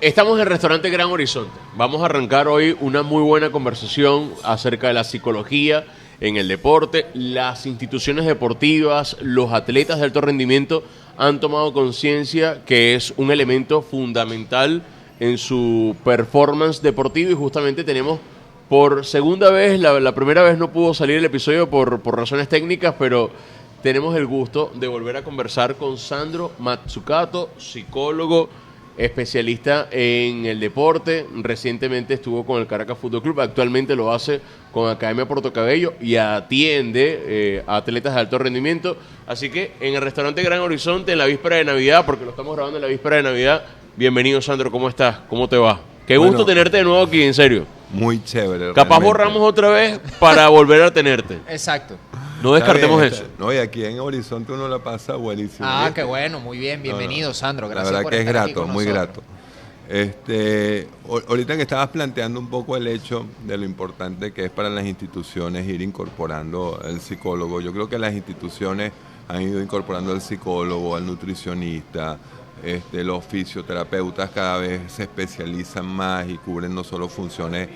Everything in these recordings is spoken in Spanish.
Estamos en el restaurante Gran Horizonte. Vamos a arrancar hoy una muy buena conversación acerca de la psicología en el deporte. Las instituciones deportivas, los atletas de alto rendimiento han tomado conciencia que es un elemento fundamental en su performance deportivo y justamente tenemos por segunda vez, la primera vez no pudo salir el episodio por razones técnicas, pero tenemos el gusto de volver a conversar con Sandro Mazzucato, psicólogo, especialista en el deporte. Recientemente estuvo con el Caracas Fútbol Club, actualmente lo hace con Academia Portocabello y atiende a atletas de alto rendimiento. Así que en el restaurante Gran Horizonte, en la víspera de Navidad, porque lo estamos grabando en la víspera de Navidad. Bienvenido, Sandro, ¿cómo estás? ¿Cómo te va? Qué gusto tenerte de nuevo aquí, en serio. Muy chévere. Capaz borramos otra vez para volver a tenerte. Exacto. No descartemos eso. No, y aquí en Horizonte uno la pasa buenísimo. Ah, qué bueno, muy bien, bienvenido, Sandro. Gracias la verdad por que es estar aquí grato, con muy nosotros. grato. Ahorita que estabas planteando un poco el hecho de lo importante que es para las instituciones ir incorporando el psicólogo, yo creo que las instituciones han ido incorporando al psicólogo, al nutricionista. Los fisioterapeutas cada vez se especializan más y cubren no solo funciones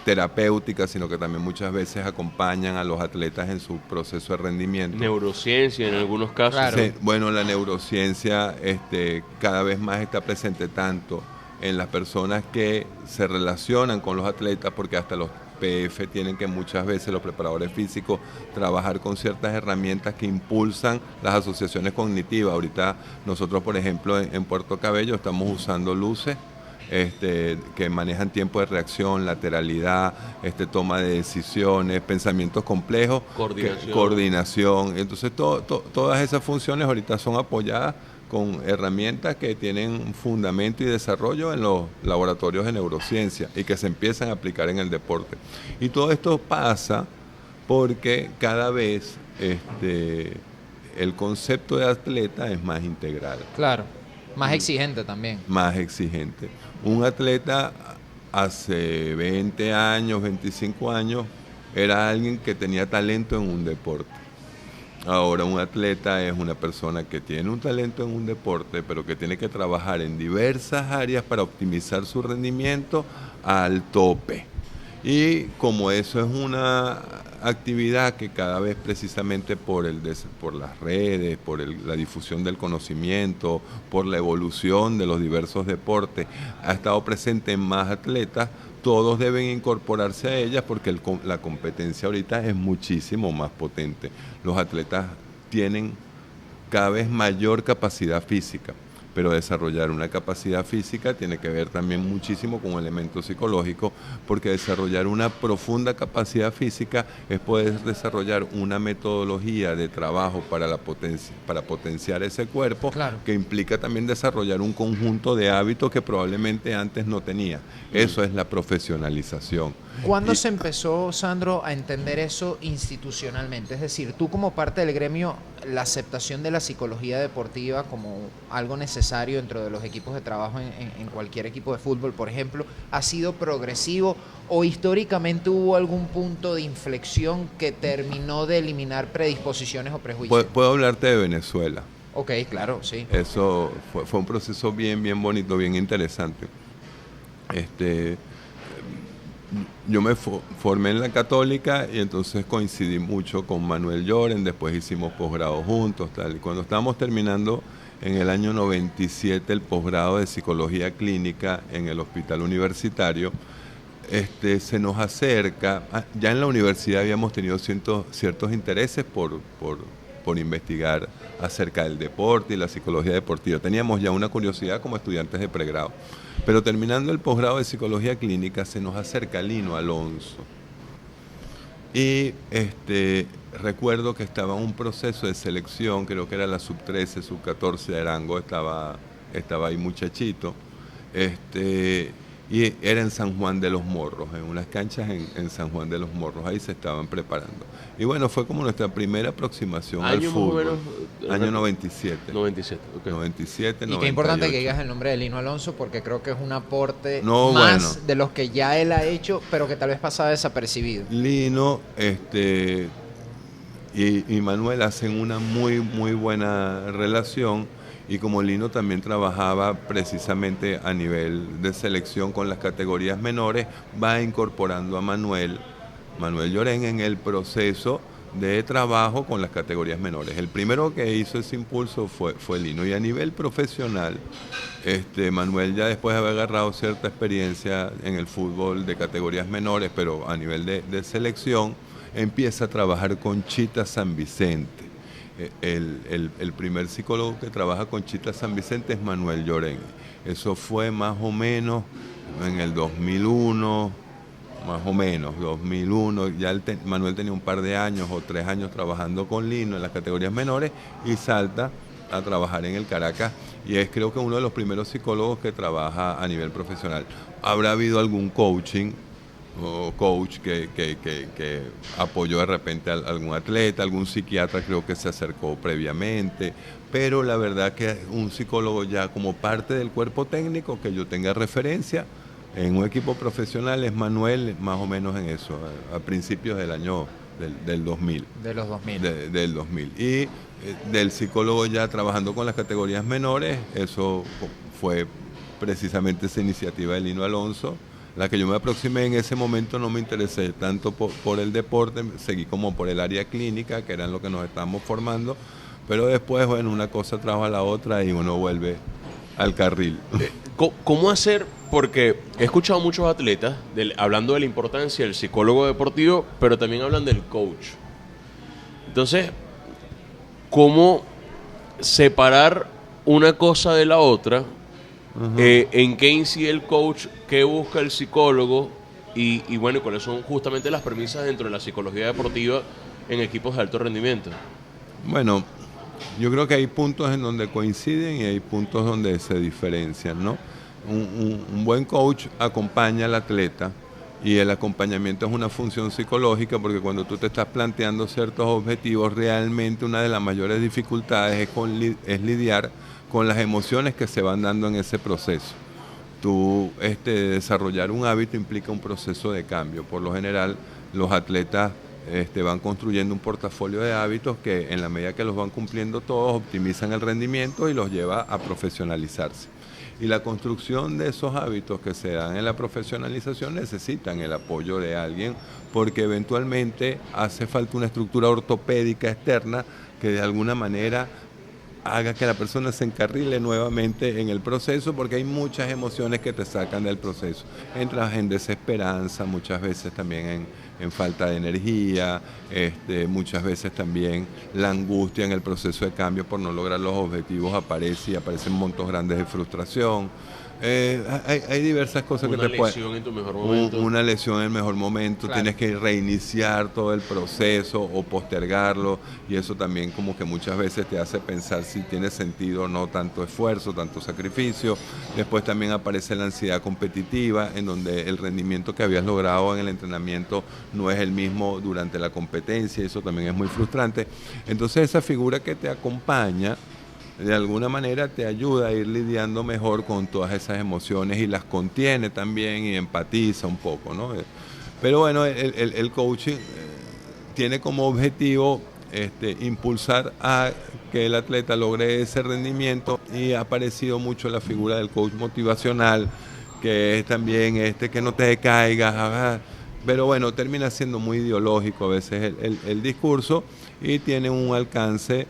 terapéuticas, sino que también muchas veces acompañan a los atletas en su proceso de rendimiento. Neurociencia en algunos casos. Claro. Sí, bueno, la neurociencia cada vez más está presente tanto en las personas que se relacionan con los atletas, porque hasta los PF tienen que muchas veces los preparadores físicos trabajar con ciertas herramientas que impulsan las asociaciones cognitivas. Ahorita nosotros, por ejemplo, en Puerto Cabello estamos usando luces que manejan tiempo de reacción, lateralidad, toma de decisiones, pensamientos complejos, coordinación. Entonces todas esas funciones ahorita son apoyadas con herramientas que tienen fundamento y desarrollo en los laboratorios de neurociencia y que se empiezan a aplicar en el deporte. Y todo esto pasa porque cada vez el concepto de atleta es más integral. Claro, más exigente también. Más exigente. Un atleta hace 20 años, 25 años, era alguien que tenía talento en un deporte. Ahora un atleta es una persona que tiene un talento en un deporte, pero que tiene que trabajar en diversas áreas para optimizar su rendimiento al tope. Y como eso es una actividad que cada vez precisamente por las redes, por la difusión del conocimiento, por la evolución de los diversos deportes, ha estado presente en más atletas, todos deben incorporarse a ellas porque la competencia ahorita es muchísimo más potente. Los atletas tienen cada vez mayor capacidad física, pero desarrollar una capacidad física tiene que ver también muchísimo con un elemento psicológico, porque desarrollar una profunda capacidad física es poder desarrollar una metodología de trabajo para potenciar ese cuerpo, claro, que implica también desarrollar un conjunto de hábitos que probablemente antes no tenía. Eso es la profesionalización. ¿Cuándo se empezó, Sandro, a entender eso institucionalmente? Es decir, tú como parte del gremio, la aceptación de la psicología deportiva como algo necesario dentro de los equipos de trabajo en cualquier equipo de fútbol, por ejemplo, ¿ha sido progresivo o históricamente hubo algún punto de inflexión que terminó de eliminar predisposiciones o prejuicios? Puedo hablarte de Venezuela. Ok, claro, sí. Eso fue un proceso bien bonito, bien interesante. Yo me formé en la Católica y entonces coincidí mucho con Manuel Lloren, después hicimos posgrado juntos, tal. Y cuando estábamos terminando en el año 97 el posgrado de Psicología Clínica en el Hospital Universitario, se nos acerca, ya en la universidad habíamos tenido ciertos intereses por investigar acerca del deporte y la psicología deportiva. Teníamos ya una curiosidad como estudiantes de pregrado. Pero terminando el posgrado de Psicología Clínica, se nos acerca Lino Alonso. Y recuerdo que estaba en un proceso de selección, creo que era la sub-13, sub-14 de Arango, estaba ahí muchachito. Y era en San Juan de los Morros, en unas canchas en San Juan de los Morros, ahí se estaban preparando. Y bueno, fue como nuestra primera aproximación al fútbol. Año 97. 97, ok. 97, 98. Y qué importante que digas el nombre de Lino Alonso, porque creo que es un aporte de los que ya él ha hecho, pero que tal vez pasaba desapercibido. Lino, y Manuel hacen una muy buena relación. y como Lino también trabajaba precisamente a nivel de selección con las categorías menores, va incorporando a Manuel Llorén en el proceso de trabajo con las categorías menores. El primero que hizo ese impulso fue Lino, y a nivel profesional, Manuel, ya después de haber agarrado cierta experiencia en el fútbol de categorías menores, pero a nivel de selección, empieza a trabajar con Chita San Vicente. El primer psicólogo que trabaja con Chita San Vicente es Manuel Llorén. Eso fue más o menos en el 2001, más o menos, 2001, ya Manuel tenía un par de años o 3 años trabajando con Lino en las categorías menores y salta a trabajar en el Caracas, y es creo que uno de los primeros psicólogos que trabaja a nivel profesional. Habrá habido algún coaching o coach que apoyó de repente a algún atleta, algún psiquiatra creo que se acercó previamente, pero la verdad que un psicólogo ya como parte del cuerpo técnico que yo tenga referencia en un equipo profesional es Manuel, más o menos en eso, a principios del año del 2000. De los 2000. Del 2000. Y del psicólogo ya trabajando con las categorías menores, eso fue precisamente esa iniciativa de Lino Alonso, la que yo me aproximé. En ese momento no me interesé tanto por el deporte, seguí como por el área clínica, que era en lo que nos estábamos formando, pero después, bueno, una cosa trajo a la otra y uno vuelve al carril. ¿Cómo hacer? Porque he escuchado muchos atletas hablando de la importancia del psicólogo deportivo, pero también hablan del coach. Entonces, ¿cómo separar una cosa de la otra? ¿En qué incide el coach? ¿Qué busca el psicólogo? Y bueno, ¿cuáles son justamente las premisas dentro de la psicología deportiva en equipos de alto rendimiento? Bueno, yo creo que hay puntos en donde coinciden y hay puntos donde se diferencian, ¿no? Un buen coach acompaña al atleta, y el acompañamiento es una función psicológica, porque cuando tú te estás planteando ciertos objetivos, realmente una de las mayores dificultades es lidiar con las emociones que se van dando en ese proceso. Desarrollar un hábito implica un proceso de cambio. Por lo general, los atletas van construyendo un portafolio de hábitos que, en la medida que los van cumpliendo todos, optimizan el rendimiento y los lleva a profesionalizarse. Y la construcción de esos hábitos que se dan en la profesionalización necesitan el apoyo de alguien, porque eventualmente hace falta una estructura ortopédica externa que de alguna manera haga que la persona se encarrile nuevamente en el proceso, porque hay muchas emociones que te sacan del proceso. Entras en desesperanza, muchas veces también en falta de energía, muchas veces también la angustia en el proceso de cambio por no lograr los objetivos aparece, y aparecen montos grandes de frustración. Hay diversas cosas que te pueden... Una lesión en tu mejor momento. Una lesión en el mejor momento, claro. Tienes que reiniciar todo el proceso o postergarlo, y eso también como que muchas veces te hace pensar si tiene sentido o no tanto esfuerzo, tanto sacrificio. Después también aparece la ansiedad competitiva, en donde el rendimiento que habías logrado en el entrenamiento no es el mismo durante la competencia, y eso también es muy frustrante. Entonces esa figura que te acompaña de alguna manera te ayuda a ir lidiando mejor con todas esas emociones, y las contiene también y empatiza un poco, ¿no? Pero bueno, el coaching tiene como objetivo impulsar a que el atleta logre ese rendimiento, y ha aparecido mucho la figura del coach motivacional, que es también que no te decaigas, pero bueno, termina siendo muy ideológico a veces el discurso, y tiene un alcance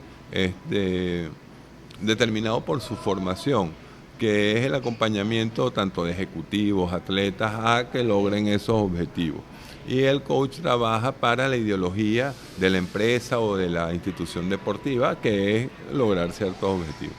determinado por su formación, que es el acompañamiento tanto de ejecutivos, atletas, a que logren esos objetivos. Y el coach trabaja para la ideología de la empresa o de la institución deportiva, que es lograr ciertos objetivos.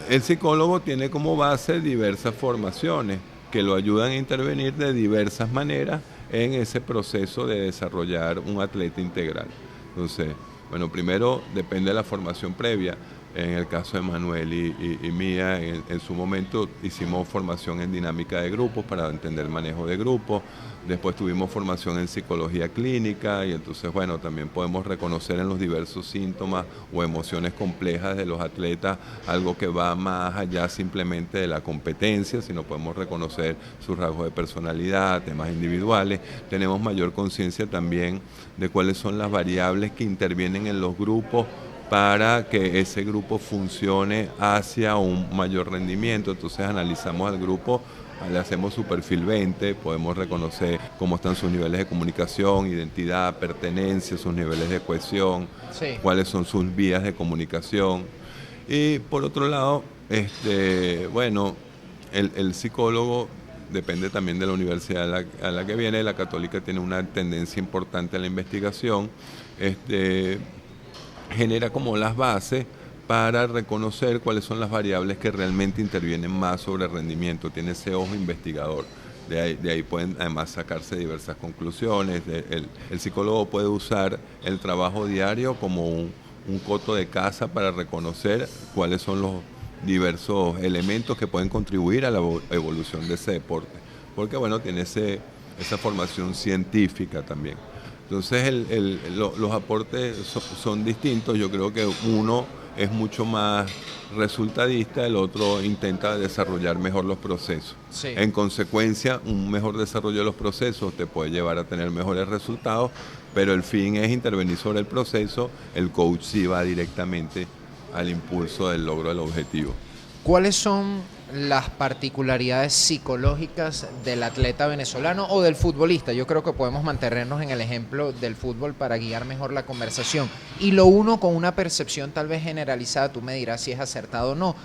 El psicólogo tiene como base diversas formaciones que lo ayudan a intervenir de diversas maneras en ese proceso de desarrollar un atleta integral. Entonces, bueno, primero depende de la formación previa. En el caso de Manuel y mía, en su momento hicimos formación en dinámica de grupos para entender el manejo de grupos. Después tuvimos formación en psicología clínica, y entonces, bueno, también podemos reconocer en los diversos síntomas o emociones complejas de los atletas algo que va más allá simplemente de la competencia, sino podemos reconocer sus rasgos de personalidad, temas individuales. Tenemos mayor conciencia también de cuáles son las variables que intervienen en los grupos para que ese grupo funcione hacia un mayor rendimiento. Entonces analizamos al grupo, le hacemos su perfil 20, podemos reconocer cómo están sus niveles de comunicación, identidad, pertenencia, sus niveles de cohesión, Sí. cuáles son sus vías de comunicación. Y por otro lado, bueno, el psicólogo depende también de la universidad a la que viene. La Católica tiene una tendencia importante a la investigación, genera como las bases para reconocer cuáles son las variables que realmente intervienen más sobre el rendimiento. Tiene ese ojo investigador. De ahí pueden además sacarse diversas conclusiones. El psicólogo puede usar el trabajo diario como un coto de caza para reconocer cuáles son los diversos elementos que pueden contribuir a la evolución de ese deporte. Porque bueno, tiene esa formación científica también. Entonces los aportes son distintos. Yo creo que uno es mucho más resultadista, el otro intenta desarrollar mejor los procesos. Sí. En consecuencia, un mejor desarrollo de los procesos te puede llevar a tener mejores resultados, pero el fin es intervenir sobre el proceso. El coach sí va directamente al impulso del logro del objetivo. ¿Cuáles son las particularidades psicológicas del atleta venezolano o del futbolista? Yo creo que podemos mantenernos en el ejemplo del fútbol para guiar mejor la conversación. Y lo uno con una percepción tal vez generalizada, tú me dirás si es acertado o no.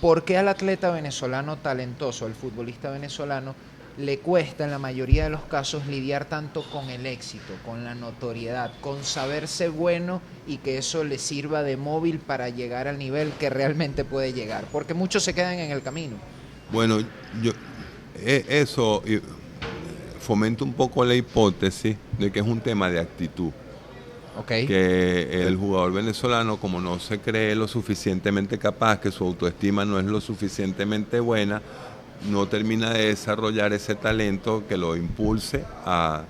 ¿Por qué al atleta venezolano talentoso, al futbolista venezolano, le cuesta en la mayoría de los casos lidiar tanto con el éxito, con la notoriedad, con saberse bueno y que eso le sirva de móvil para llegar al nivel que realmente puede llegar? Porque muchos se quedan en el camino. Bueno, eso fomenta un poco la hipótesis de que es un tema de actitud. Okay. Que el jugador venezolano, como no se cree lo suficientemente capaz, que su autoestima no es lo suficientemente buena, no termina de desarrollar ese talento que lo impulse a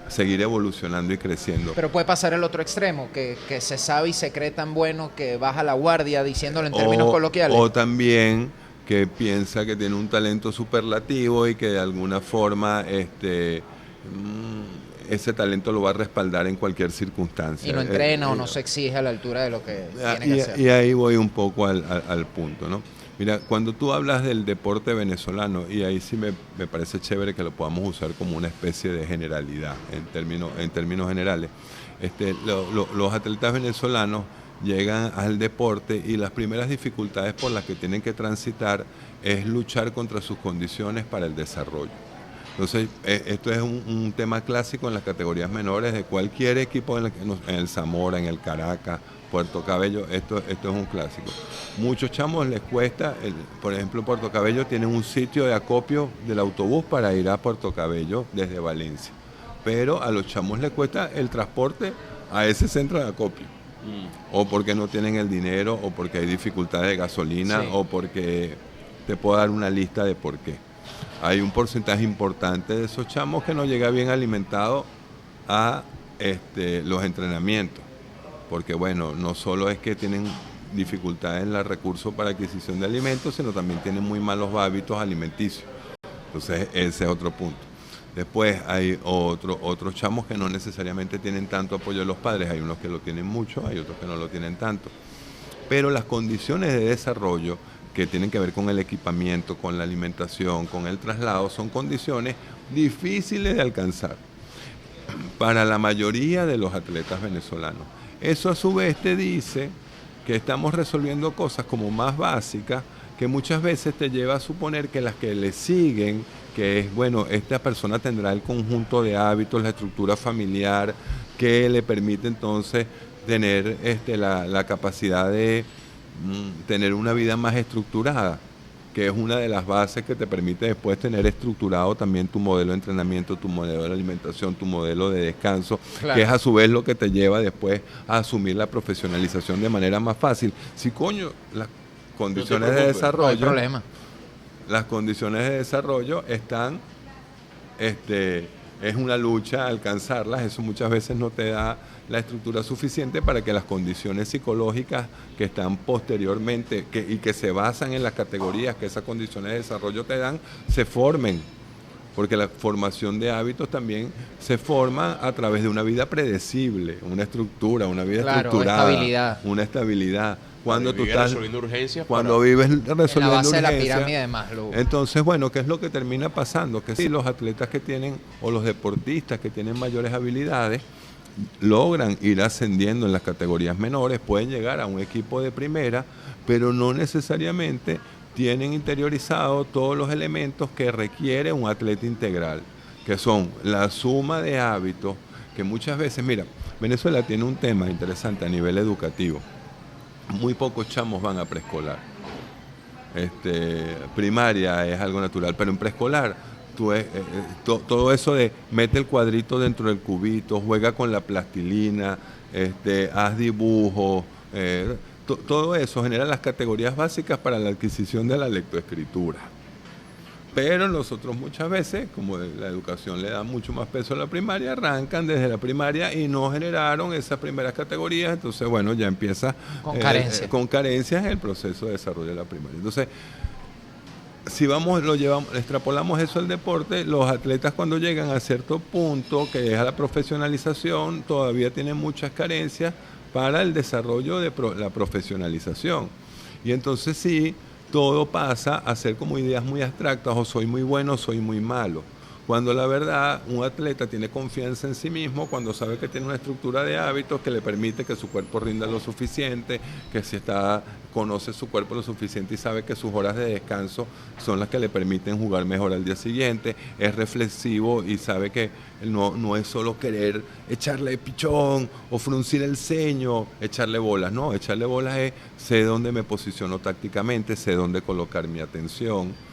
seguir evolucionando y creciendo. Pero puede pasar el otro extremo, que se sabe y se cree tan bueno que baja la guardia, diciéndolo en términos coloquiales. O también que piensa que tiene un talento superlativo y que de alguna forma ese talento lo va a respaldar en cualquier circunstancia. Y no entrena o no se exige a la altura de lo que tiene que hacer. Y ahí voy un poco al punto, ¿no? Mira, cuando tú hablas del deporte venezolano, y ahí sí me parece chévere que lo podamos usar como una especie de generalidad, en términos generales. Los atletas venezolanos llegan al deporte y las primeras dificultades por las que tienen que transitar es luchar contra sus condiciones para el desarrollo. Entonces, esto es un tema clásico en las categorías menores de cualquier equipo, en el Zamora, en el Caracas, Puerto Cabello, esto es un clásico. Muchos chamos les cuesta, por ejemplo, Puerto Cabello tiene un sitio de acopio del autobús para ir a Puerto Cabello desde Valencia, pero a los chamos les cuesta el transporte a ese centro de acopio, o porque no tienen el dinero, o porque hay dificultades de gasolina, sí, o porque te puedo dar una lista de por qué. Hay un porcentaje importante de esos chamos que no llega bien alimentado a los entrenamientos, porque bueno, no solo es que tienen dificultades en los recursos para adquisición de alimentos, sino también tienen muy malos hábitos alimenticios. Entonces ese es otro punto. Después hay otros chamos que no necesariamente tienen tanto apoyo de los padres, hay unos que lo tienen mucho, hay otros que no lo tienen tanto. Pero las condiciones de desarrollo que tienen que ver con el equipamiento, con la alimentación, con el traslado, son condiciones difíciles de alcanzar para la mayoría de los atletas venezolanos. Eso a su vez te dice que estamos resolviendo cosas como más básicas, que muchas veces te lleva a suponer que las que le siguen, que es, bueno, esta persona tendrá el conjunto de hábitos, la estructura familiar, que le permite entonces tener la capacidad de tener una vida más estructurada, que es una de las bases que te permite después tener estructurado también tu modelo de entrenamiento, tu modelo de alimentación, tu modelo de descanso, claro, que es a su vez lo que te lleva después a asumir la profesionalización de manera más fácil. Si coño, las condiciones de desarrollo, no hay problema. Las condiciones de desarrollo están, es una lucha alcanzarlas, eso muchas veces no te da la estructura suficiente para que las condiciones psicológicas que están posteriormente y que se basan en las categorías que esas condiciones de desarrollo te dan, se formen porque la formación de hábitos también se forma a través de una vida predecible, una estructura, una vida estructurada, estabilidad. una estabilidad. Cuando tú vives estás resolviendo urgencias. cuando vives En la resolviendo base de la urgencias, pirámide de Maslow. entonces, bueno, ¿qué es lo que termina pasando? Que sí, los atletas que tienen, o los deportistas que tienen mayores habilidades, logran ir ascendiendo en las categorías menores, pueden llegar a un equipo de primera, pero no necesariamente tienen interiorizado todos los elementos que requiere un atleta integral, que son la suma de hábitos, que muchas veces, mira, Venezuela tiene un tema interesante a nivel educativo. Muy pocos chamos van a preescolar. Primaria es algo natural, pero en preescolar todo eso de mete el cuadrito dentro del cubito, juega con la plastilina, haz dibujos, todo eso genera las categorías básicas para la adquisición de la lectoescritura. Pero nosotros muchas veces, como la educación le da mucho más peso a la primaria, arrancan desde la primaria y no generaron esas primeras categorías, entonces bueno, ya empieza con carencias en el proceso de desarrollo de la primaria. Entonces, si extrapolamos eso al deporte, los atletas cuando llegan a cierto punto, que es a la profesionalización, todavía tienen muchas carencias para el desarrollo de la profesionalización. Y entonces sí, todo pasa a ser como ideas muy abstractas, o soy muy bueno o soy muy malo. Cuando la verdad, un atleta tiene confianza en sí mismo, cuando sabe que tiene una estructura de hábitos que le permite que su cuerpo rinda lo suficiente, que conoce su cuerpo lo suficiente y sabe que sus horas de descanso son las que le permiten jugar mejor al día siguiente, es reflexivo y sabe que no es solo querer echarle pichón o fruncir el ceño, echarle bolas, no, echarle bolas es sé dónde me posiciono tácticamente, sé dónde colocar mi atención.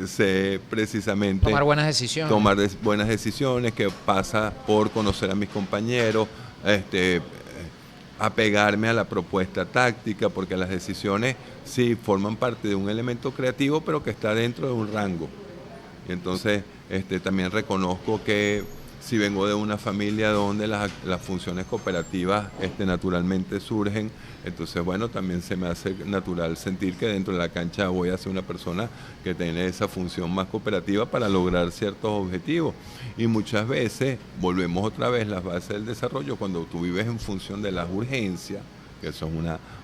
Sé precisamente tomar buenas decisiones. Buenas decisiones, que pasa por conocer a mis compañeros, apegarme a la propuesta táctica, porque las decisiones sí forman parte de un elemento creativo, pero que está dentro de un rango. Y entonces también reconozco que si vengo de una familia donde las funciones cooperativas naturalmente surgen, entonces bueno, también se me hace natural sentir que dentro de la cancha voy a ser una persona que tiene esa función más cooperativa para lograr ciertos objetivos. Y muchas veces volvemos otra vez las bases del desarrollo, cuando tú vives en función de las urgencias, que eso es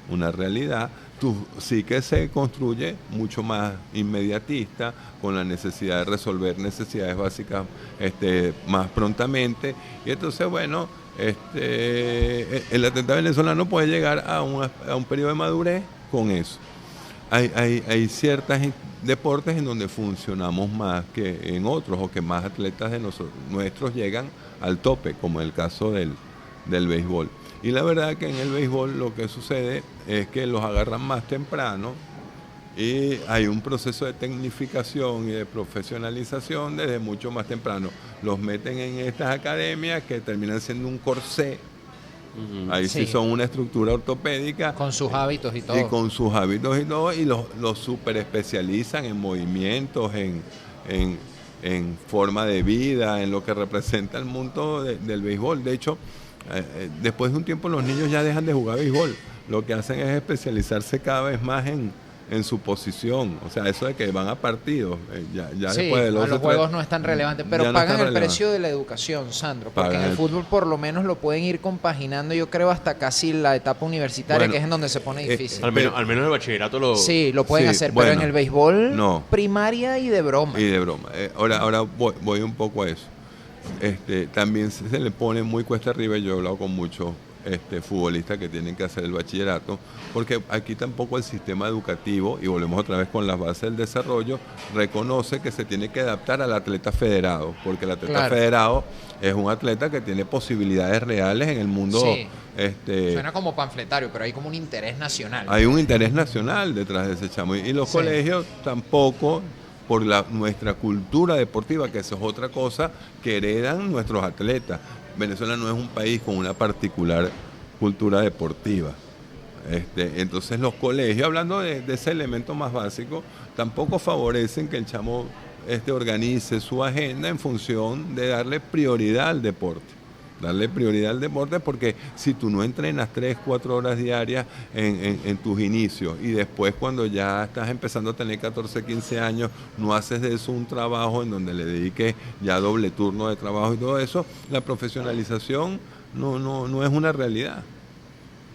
una realidad, tú sí que se construye mucho más inmediatista, con la necesidad de resolver necesidades básicas más prontamente. Y entonces, bueno, el atleta venezolano puede llegar a un periodo de madurez con eso. Hay ciertos deportes en donde funcionamos más que en otros, o que más atletas de nuestros llegan al tope, como el caso del béisbol. Y la verdad que en el béisbol lo que sucede es que los agarran más temprano y hay un proceso de tecnificación y de profesionalización desde mucho más temprano. Los meten en estas academias que terminan siendo un corsé. Ahí sí son una estructura ortopédica. Con sus hábitos y todo. Y con sus hábitos y todo, y los super especializan en movimientos, en forma de vida, en lo que representa el mundo del béisbol. De hecho, después de un tiempo los niños ya dejan de jugar béisbol. Lo que hacen es especializarse cada vez más en su posición. O sea, eso de que van a partidos, ya sí, después de los juegos no es tan relevante, pero pagan el precio de la educación, Sandro, porque en el fútbol por lo menos lo pueden ir compaginando, yo creo, hasta casi la etapa universitaria, bueno, que es en donde se pone difícil. Al menos el bachillerato lo pueden hacer, pero en el béisbol, no. Primaria y de broma. Y de broma. Ahora voy un poco a eso. También se le pone muy cuesta arriba, y yo he hablado con muchos futbolistas que tienen que hacer el bachillerato, porque aquí tampoco el sistema educativo, y volvemos otra vez con las bases del desarrollo, reconoce que se tiene que adaptar al atleta federado, porque el atleta federado es un atleta que tiene posibilidades reales en el mundo. Sí. Suena como panfletario, pero hay como un interés nacional. Hay un interés nacional detrás de ese chamo, y los colegios tampoco, por nuestra cultura deportiva, que eso es otra cosa que heredan nuestros atletas. Venezuela no es un país con una particular cultura deportiva. Entonces los colegios, hablando de ese elemento más básico, tampoco favorecen que el chamo organice su agenda en función de darle prioridad al deporte. darle prioridad al deporte, porque si tú no entrenas 3, 4 horas diarias en tus inicios y después cuando ya estás empezando a tener 14, 15 años, no haces de eso un trabajo en donde le dediques ya doble turno de trabajo y todo eso, la profesionalización no es una realidad.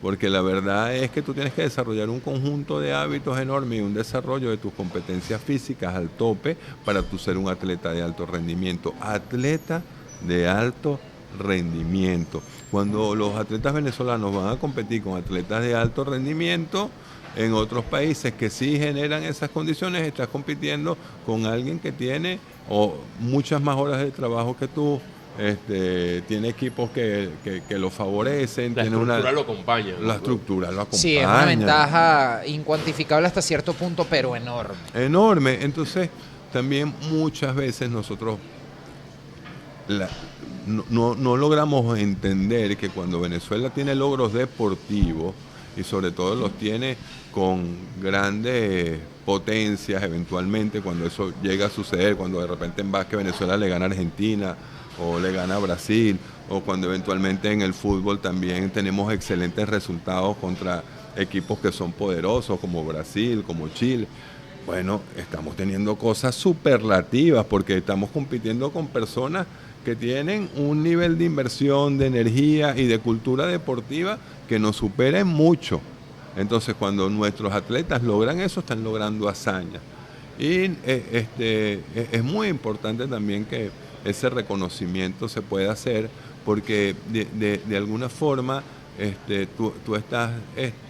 Porque la verdad es que tú tienes que desarrollar un conjunto de hábitos enorme y un desarrollo de tus competencias físicas al tope para tú ser un atleta de alto rendimiento. Atleta de alto rendimiento. Cuando los atletas venezolanos van a competir con atletas de alto rendimiento en otros países que sí generan esas condiciones, estás compitiendo con alguien que tiene muchas más horas de trabajo que tú. Tiene equipos que lo favorecen. La estructura lo acompaña. La estructura lo acompaña. Sí, es una ventaja incuantificable hasta cierto punto, pero enorme. Enorme. Entonces, también muchas veces nosotros no logramos entender que cuando Venezuela tiene logros deportivos, y sobre todo los tiene con grandes potencias eventualmente, cuando eso llega a suceder, cuando de repente en básquet Venezuela le gana a Argentina, o le gana a Brasil, o cuando eventualmente en el fútbol también tenemos excelentes resultados contra equipos que son poderosos, como Brasil, como Chile. Bueno, estamos teniendo cosas superlativas porque estamos compitiendo con personas que tienen un nivel de inversión, de energía y de cultura deportiva que nos superen mucho. Entonces, cuando nuestros atletas logran eso, están logrando hazañas. Y es muy importante también que ese reconocimiento se puede hacer porque de alguna forma tú estás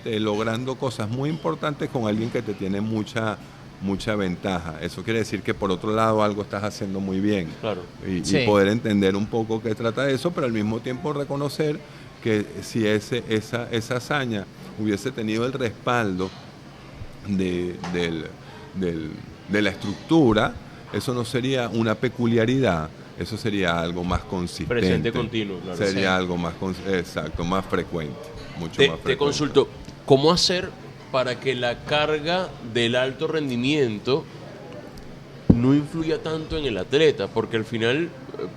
logrando cosas muy importantes con alguien que te tiene mucha ventaja. Eso quiere decir que por otro lado algo estás haciendo muy bien. Claro. Y poder entender un poco qué trata de eso, pero al mismo tiempo reconocer que si esa hazaña hubiese tenido el respaldo de la estructura, eso no sería una peculiaridad, eso sería algo más consistente. Presente continuo, claro. Sería algo más más frecuente, mucho más frecuente. Te consulto, ¿cómo hacer para que la carga del alto rendimiento no influya tanto en el atleta? Porque al final,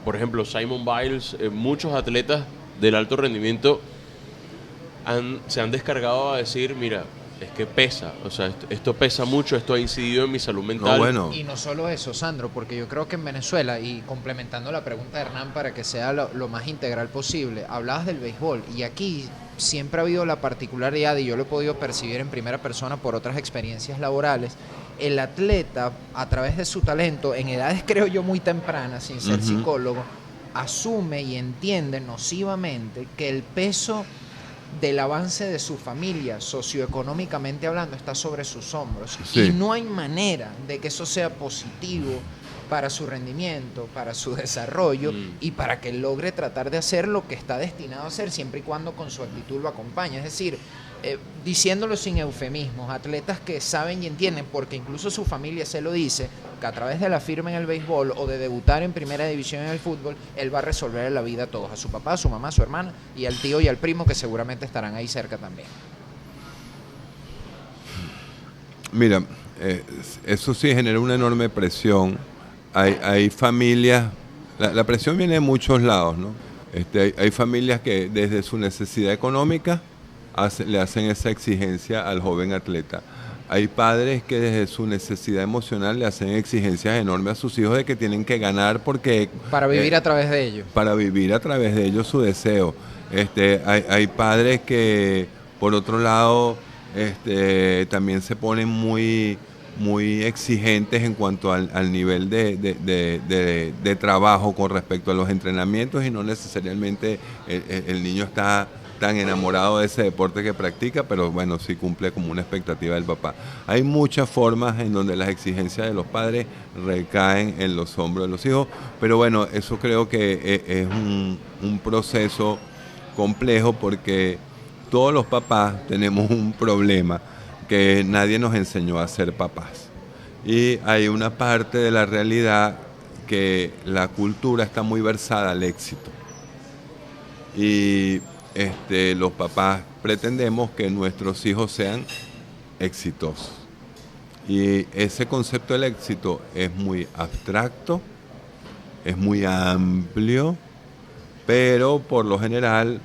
por ejemplo, Simone Biles, muchos atletas del alto rendimiento se han descargado a decir, mira, es que pesa, o sea, esto pesa mucho, esto ha incidido en mi salud mental. No, bueno. Y no solo eso, Sandro, porque yo creo que en Venezuela, y complementando la pregunta de Hernán para que sea lo más integral posible, hablabas del béisbol, y aquí siempre ha habido la particularidad, y yo lo he podido percibir en primera persona por otras experiencias laborales, el atleta, a través de su talento, en edades creo yo muy tempranas, sin ser psicólogo, asume y entiende nocivamente que el peso del avance de su familia, socioeconómicamente hablando, está sobre sus hombros. Sí. Y no hay manera de que eso sea positivo para su rendimiento, para su desarrollo y para que él logre tratar de hacer lo que está destinado a hacer, siempre y cuando con su actitud lo acompañe. Es decir, diciéndolo sin eufemismos, atletas que saben y entienden, porque incluso su familia se lo dice, que a través de la firma en el béisbol o de debutar en primera división en el fútbol, él va a resolver la vida a todos, a su papá, a su mamá, a su hermana y al tío y al primo, que seguramente estarán ahí cerca también. Mira, eso sí genera una enorme presión. Hay familias, la presión viene de muchos lados, ¿no? Hay familias que desde su necesidad económica le hacen esa exigencia al joven atleta. Hay padres que desde su necesidad emocional le hacen exigencias enormes a sus hijos de que tienen que ganar porque... Para vivir a través de ellos. Para vivir a través de ellos su deseo. Hay padres que, por otro lado, también se ponen muy exigentes en cuanto al nivel de trabajo con respecto a los entrenamientos y no necesariamente el niño está tan enamorado de ese deporte que practica, pero bueno, sí cumple como una expectativa del papá. Hay muchas formas en donde las exigencias de los padres recaen en los hombros de los hijos, pero bueno, eso creo que es un proceso complejo porque todos los papás tenemos un problema, que nadie nos enseñó a ser papás. Y hay una parte de la realidad que la cultura está muy versada al éxito. Y los papás pretendemos que nuestros hijos sean exitosos. Y ese concepto del éxito es muy abstracto, es muy amplio pero por lo general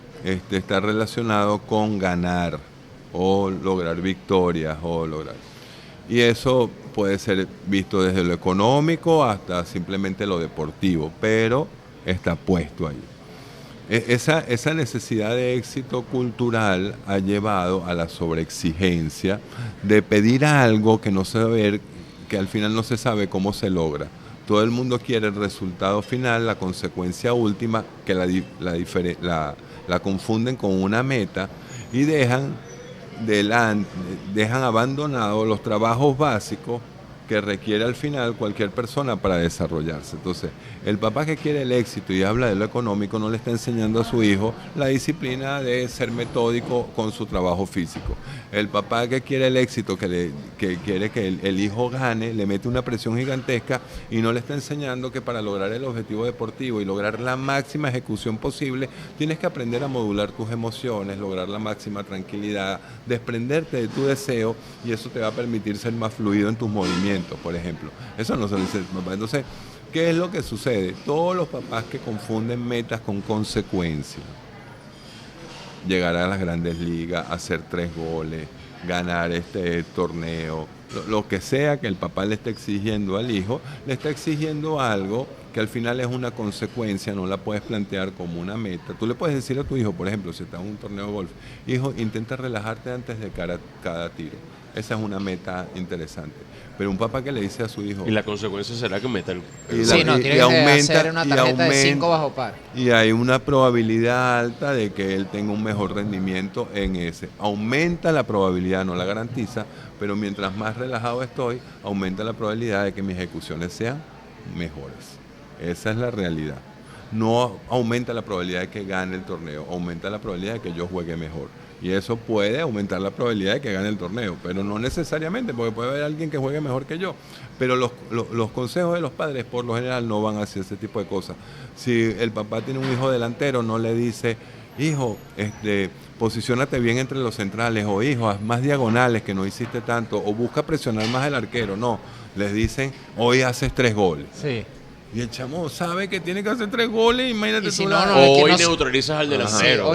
está relacionado con ganar o lograr victorias y eso puede ser visto desde lo económico hasta simplemente lo deportivo, pero está puesto ahí. Esa necesidad de éxito cultural ha llevado a la sobreexigencia de pedir algo que no se ve, que al final no se sabe cómo se logra. Todo el mundo quiere el resultado final, la consecuencia última, que la confunden con una meta y dejan abandonados los trabajos básicos que requiere al final cualquier persona para desarrollarse. Entonces, el papá que quiere el éxito y habla de lo económico no le está enseñando a su hijo la disciplina de ser metódico con su trabajo físico. El papá que quiere el éxito, que quiere que el hijo gane, le mete una presión gigantesca y no le está enseñando que para lograr el objetivo deportivo y lograr la máxima ejecución posible, tienes que aprender a modular tus emociones, lograr la máxima tranquilidad, desprenderte de tu deseo, y eso te va a permitir ser más fluido en tus movimientos, por ejemplo. Eso no se lo dice el papá. Entonces, ¿qué es lo que sucede? Todos los papás que confunden metas con consecuencias. Llegar a las grandes ligas, hacer 3 goles, ganar este torneo, lo que sea que el papá le esté exigiendo al hijo, le está exigiendo algo que al final es una consecuencia, no la puedes plantear como una meta. Tú le puedes decir a tu hijo, por ejemplo, si está en un torneo de golf, hijo, intenta relajarte antes de cada tiro. Esa es una meta interesante. Pero un papá que le dice a su hijo... Y la consecuencia será que meta el... Sí, no, tiene que hacer una tarjeta de 5 bajo par. Y hay una probabilidad alta de que él tenga un mejor rendimiento en ese. Aumenta la probabilidad, no la garantiza, pero mientras más relajado estoy, aumenta la probabilidad de que mis ejecuciones sean mejores. Esa es la realidad. No aumenta la probabilidad de que gane el torneo, aumenta la probabilidad de que yo juegue mejor. Y eso puede aumentar la probabilidad de que gane el torneo, pero no necesariamente, porque puede haber alguien que juegue mejor que yo. Pero los consejos de los padres por lo general no van hacia ese tipo de cosas. Si el papá tiene un hijo delantero, no le dice, hijo, posiciónate bien entre los centrales, o hijo, haz más diagonales que no hiciste tanto, o busca presionar más al arquero. No, les dicen, hoy haces 3 goles. Sí. Y el chamo sabe que tiene que hacer 3 goles, imagínate si tú. Hoy neutralizas al delantero.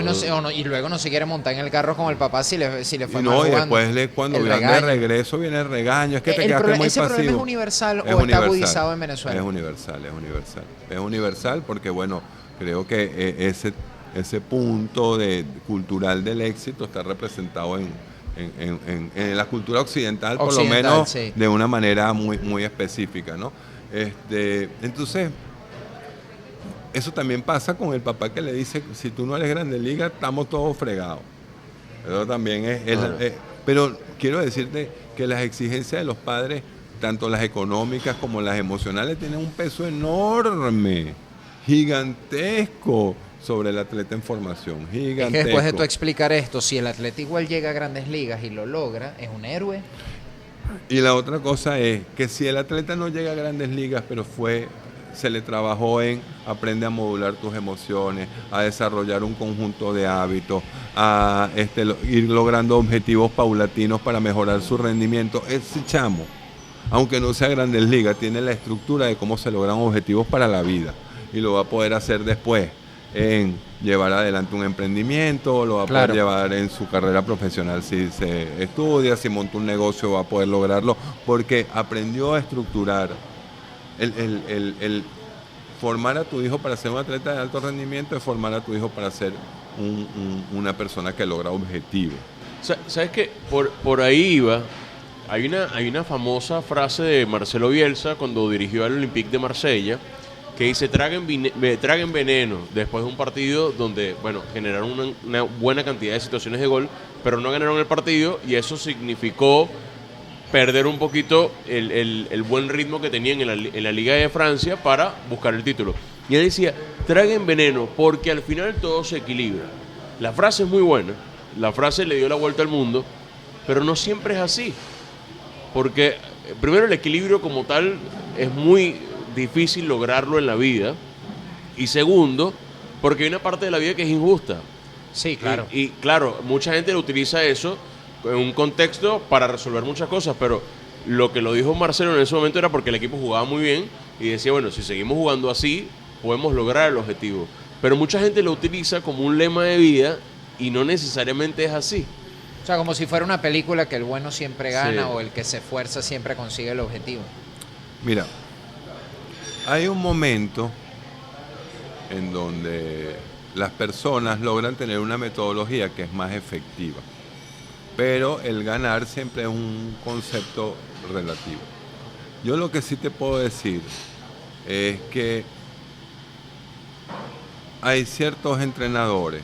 Y luego no se quiere montar en el carro con el papá si le fue mal y jugando. después cuando viene de regreso viene el regaño. Es que te quedaste muy pasivo. ¿Ese problema es universal o está agudizado en Venezuela? Es universal porque, bueno, creo que ese punto cultural del éxito está representado en la cultura occidental, por lo menos sí, de una manera muy, muy específica, ¿no? Entonces, eso también pasa con el papá que le dice, si tú no eres grande liga, estamos todos fregados. Eso también pero quiero decirte que las exigencias de los padres, tanto las económicas como las emocionales, tienen un peso enorme, gigantesco, sobre el atleta en formación, gigantesco. Es que después de tú explicar esto, si el atleta igual llega a grandes ligas y lo logra, es un héroe. Y la otra cosa es que si el atleta no llega a grandes ligas, pero se le trabajó en aprende a modular tus emociones, a desarrollar un conjunto de hábitos, a ir logrando objetivos paulatinos para mejorar su rendimiento, ese chamo, aunque no sea grandes ligas, tiene la estructura de cómo se logran objetivos para la vida y lo va a poder hacer después en llevar adelante un emprendimiento, lo va a poder llevar en su carrera profesional si se estudia, si monta un negocio va a poder lograrlo, porque aprendió a estructurar el formar a tu hijo para ser un atleta de alto rendimiento, es formar a tu hijo para ser una persona que logra objetivos. ¿Sabes qué? Por ahí iba. Hay una famosa frase de Marcelo Bielsa cuando dirigió al Olympique de Marsella, que dice, traguen veneno, después de un partido donde, bueno, generaron una buena cantidad de situaciones de gol, pero no ganaron el partido, y eso significó perder un poquito el buen ritmo que tenían en la Liga de Francia para buscar el título. Y él decía, traguen veneno, porque al final todo se equilibra. La frase es muy buena, la frase le dio la vuelta al mundo, pero no siempre es así. Porque, primero, el equilibrio como tal es muy difícil lograrlo en la vida, y segundo, porque hay una parte de la vida que es injusta. Sí, claro. Y claro, mucha gente utiliza eso en un contexto para resolver muchas cosas, pero lo que lo dijo Marcelo en ese momento era porque el equipo jugaba muy bien y decía, bueno, si seguimos jugando así, podemos lograr el objetivo. pero mucha gente lo utiliza como un lema de vida y no necesariamente es así. O sea, como si fuera una película que el bueno siempre gana Sí. o el que se esfuerza siempre consigue el objetivo. Mira, hay un momento en donde las personas logran tener una metodología que es más efectiva, pero el ganar siempre es un concepto relativo. Yo lo que sí te puedo decir es que hay ciertos entrenadores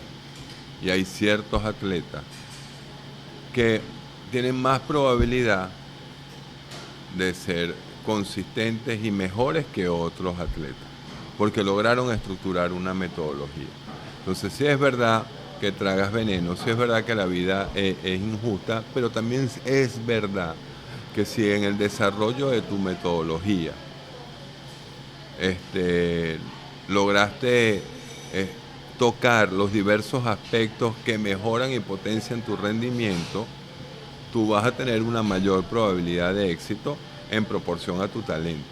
y hay ciertos atletas que tienen más probabilidad de ser consistentes y mejores que otros atletas, porque lograron estructurar una metodología. Entonces, sí es verdad que tragas veneno, sí es verdad que la vida es injusta, pero también es verdad que si en el desarrollo de tu metodología lograste tocar los diversos aspectos que mejoran y potencian tu rendimiento, tú vas a tener una mayor probabilidad de éxito en proporción a tu talento.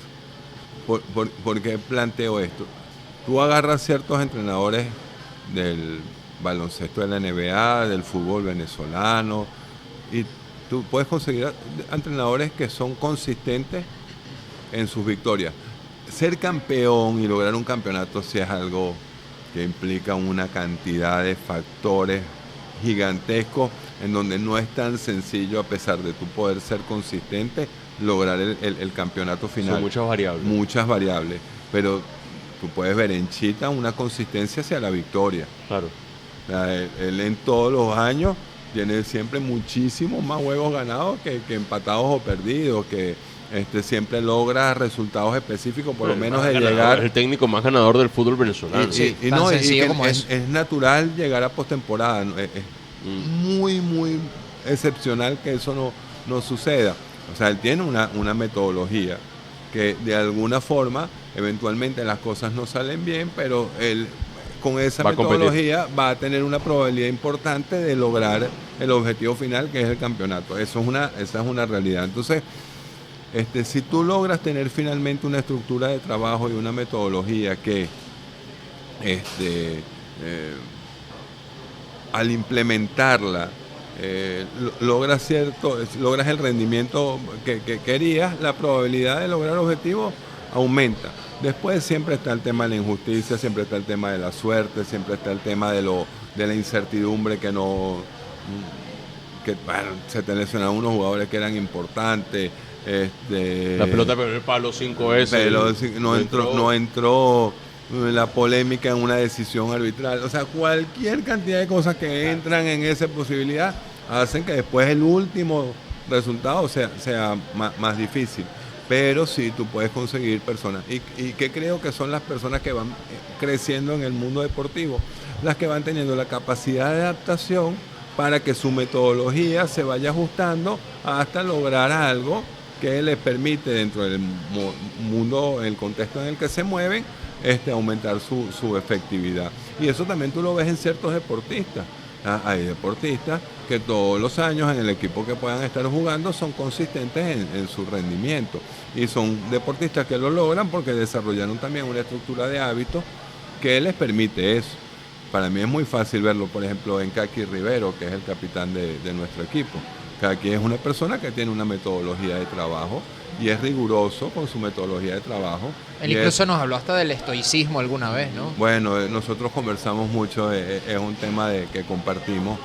¿Por qué planteo esto? Tú agarras ciertos entrenadores del baloncesto de la NBA, del fútbol venezolano, y tú puedes conseguir entrenadores que son consistentes en sus victorias. Ser campeón y lograr un campeonato sí es algo que implica una cantidad de factores gigantescos en donde no es tan sencillo, a pesar de tu poder ser consistente, lograr el campeonato final. Son muchas variables. Muchas variables, pero tú puedes ver en Chita una consistencia hacia la victoria. Claro. O sea, él en todos los años tiene siempre muchísimos más juegos ganados que empatados o perdidos, que siempre logra resultados específicos, por lo menos de llegar. Es el técnico más ganador del fútbol venezolano. Sí, tan sencillo que como eso. es natural llegar a postemporada. Es muy, muy excepcional que eso no suceda. O sea, él tiene una metodología que de alguna forma, eventualmente las cosas no salen bien, pero él con esa metodología va a tener una probabilidad importante de lograr el objetivo final, que es el campeonato. Esa es una realidad. Entonces, si tú logras tener finalmente una estructura de trabajo y una metodología que al implementarla logras el rendimiento que querías, la probabilidad de lograr objetivos aumenta. Después siempre está el tema de la injusticia, siempre está el tema de la suerte, siempre está el tema de la incertidumbre que bueno, se te lesionaron unos jugadores que eran importantes. La pelota pegó el palo 5 veces. Pero no entró la polémica en una decisión arbitral. O sea, cualquier cantidad de cosas que entran en esa posibilidad hacen que después el último resultado sea más difícil. Pero sí, tú puedes conseguir personas. Y que creo que son las personas que van creciendo en el mundo deportivo, las que van teniendo la capacidad de adaptación para que su metodología se vaya ajustando hasta lograr algo que les permite, dentro del mundo, el contexto en el que se mueven, aumentar su efectividad. Y eso también tú lo ves en ciertos deportistas. Hay deportistas que todos los años en el equipo que puedan estar jugando son consistentes en su rendimiento. Y son deportistas que lo logran porque desarrollaron también una estructura de hábitos que les permite eso. Para mí es muy fácil verlo, por ejemplo, en Kaki Rivero, que es el capitán de nuestro equipo. Kaki es una persona que tiene una metodología de trabajo y es riguroso con su metodología de trabajo. Él incluso nos habló hasta del estoicismo alguna vez, ¿no? Bueno, nosotros conversamos mucho, es un tema que compartimos.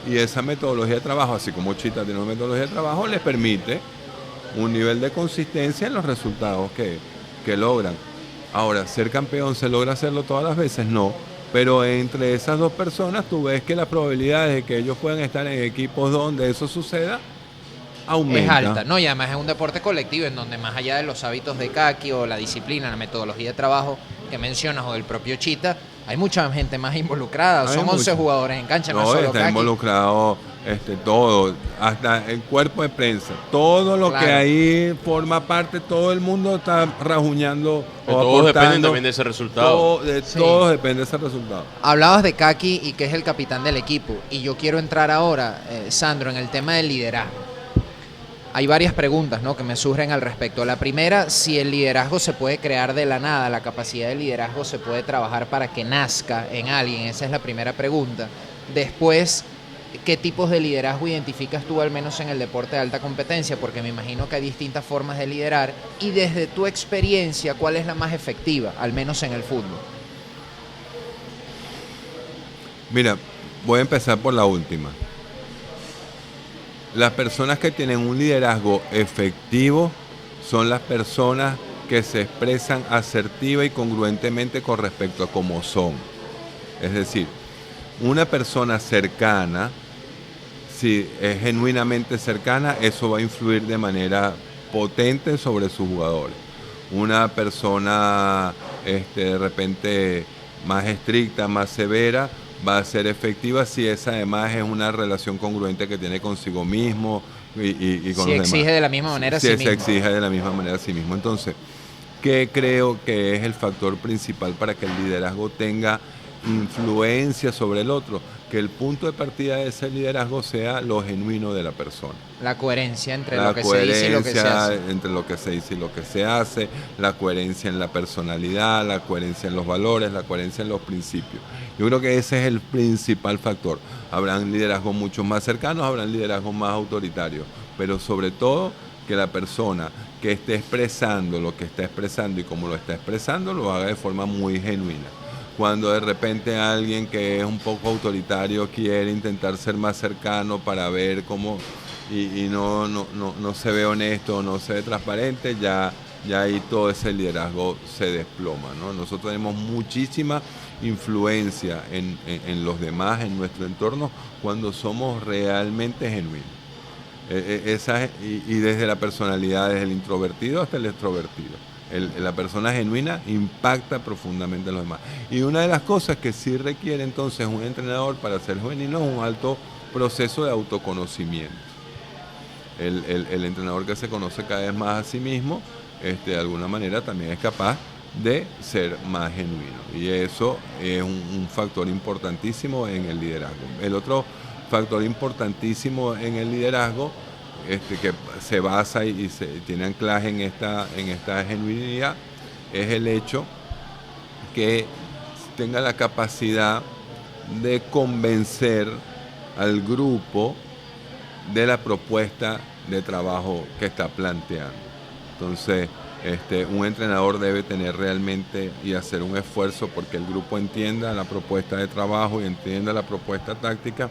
Y esa metodología de trabajo, así como Chita tiene una metodología de trabajo, les permite un nivel de consistencia en los resultados que logran. Ahora, ser campeón, ¿se logra hacerlo todas las veces? No. Pero entre esas dos personas tú ves que las probabilidades de que ellos puedan estar en equipos donde eso suceda aumenta. Es alta, ¿no? Y además es un deporte colectivo en donde, más allá de los hábitos de Kaki o la disciplina, la metodología de trabajo que mencionas o del propio Chita, hay mucha gente más involucrada. Son 11 jugadores en cancha, no es solo está Kaki. Involucrado todo, hasta el cuerpo de prensa, todo lo que ahí forma parte, todo el mundo está rajuñando. Todos dependen también de ese resultado. Todos dependen de ese resultado. Hablabas de Kaki y que es el capitán del equipo, y yo quiero entrar ahora, Sandro, en el tema del liderazgo. hay varias preguntas, ¿no?, que me surgen al respecto. La primera, si el liderazgo se puede crear de la nada, la capacidad de liderazgo se puede trabajar para que nazca en alguien. Esa es la primera pregunta. Después, ¿qué tipos de liderazgo identificas tú, al menos en el deporte de alta competencia? Porque me imagino que hay distintas formas de liderar. Y desde tu experiencia, ¿cuál es la más efectiva, al menos en el fútbol? Mira, voy a empezar por la última. Las personas que tienen un liderazgo efectivo son las personas que se expresan asertiva y congruentemente con respecto a cómo son. Es decir, una persona cercana, si es genuinamente cercana, eso va a influir de manera potente sobre sus jugadores. Una persona de repente más estricta, más severa, va a ser efectiva si esa además es una relación congruente que tiene consigo mismo y con si los exige demás. de la misma manera a sí Si mismo. se exige de la misma manera a sí mismo. Entonces, ¿qué creo que es el factor principal para que el liderazgo tenga influencia sobre el otro? Que el punto de partida de ese liderazgo sea lo genuino de la persona. La coherencia entre La lo que se dice y lo que se hace. entre lo que se dice y lo que se hace, la coherencia en la personalidad, la coherencia en los valores, la coherencia en los principios. Yo creo que ese es el principal factor. Habrán liderazgos mucho más cercanos, habrán liderazgos más autoritarios, pero sobre todo que la persona que esté expresando lo que está expresando y como lo está expresando, lo haga de forma muy genuina. Cuando de repente alguien que es un poco autoritario quiere intentar ser más cercano para ver cómo y no se ve honesto, no se ve transparente, ya ahí todo ese liderazgo se desploma, ¿no? Nosotros tenemos muchísima influencia en los demás, en nuestro entorno, cuando somos realmente genuinos. Y desde la personalidad, desde el introvertido hasta el extrovertido. La persona genuina impacta profundamente a los demás. Y una de las cosas que sí requiere entonces un entrenador para ser genuino es un alto proceso de autoconocimiento. El entrenador que se conoce cada vez más a sí mismo, de alguna manera también es capaz de ser más genuino. Y eso es un factor importantísimo en el liderazgo. El otro factor importantísimo en el liderazgo que se basa y tiene anclaje en esta genuinidad es el hecho que tenga la capacidad de convencer al grupo de la propuesta de trabajo que está planteando. Entonces, un entrenador debe tener realmente y hacer un esfuerzo porque el grupo entienda la propuesta de trabajo y entienda la propuesta táctica,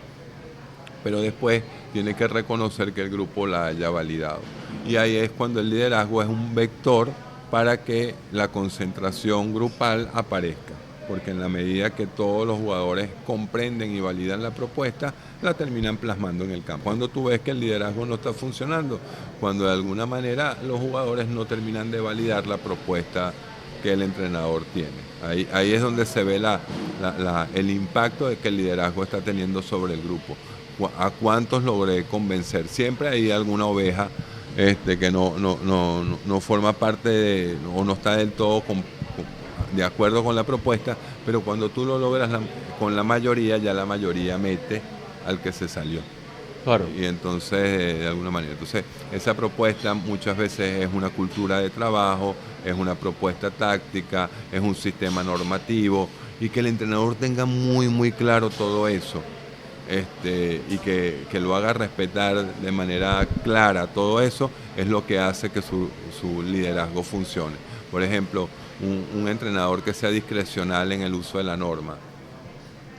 pero después tiene que reconocer que el grupo la haya validado. Y ahí es cuando el liderazgo es un vector para que la concentración grupal aparezca, porque en la medida que todos los jugadores comprenden y validan la propuesta, la terminan plasmando en el campo. Cuando tú ves que el liderazgo no está funcionando, cuando de alguna manera los jugadores no terminan de validar la propuesta que el entrenador tiene. Ahí es donde se ve el impacto de que el liderazgo está teniendo sobre el grupo. ¿A cuántos logré convencer? Siempre hay alguna oveja que no forma parte o no está del todo de acuerdo con la propuesta, pero cuando tú lo logras con la mayoría, ya la mayoría mete al que se salió. Claro. Y entonces, de alguna manera, esa propuesta muchas veces es una cultura de trabajo, es una propuesta táctica, es un sistema normativo, y que el entrenador tenga muy, muy claro todo eso. Y que lo haga respetar de manera clara todo eso es lo que hace que su liderazgo funcione. Por ejemplo, un entrenador que sea discrecional en el uso de la norma.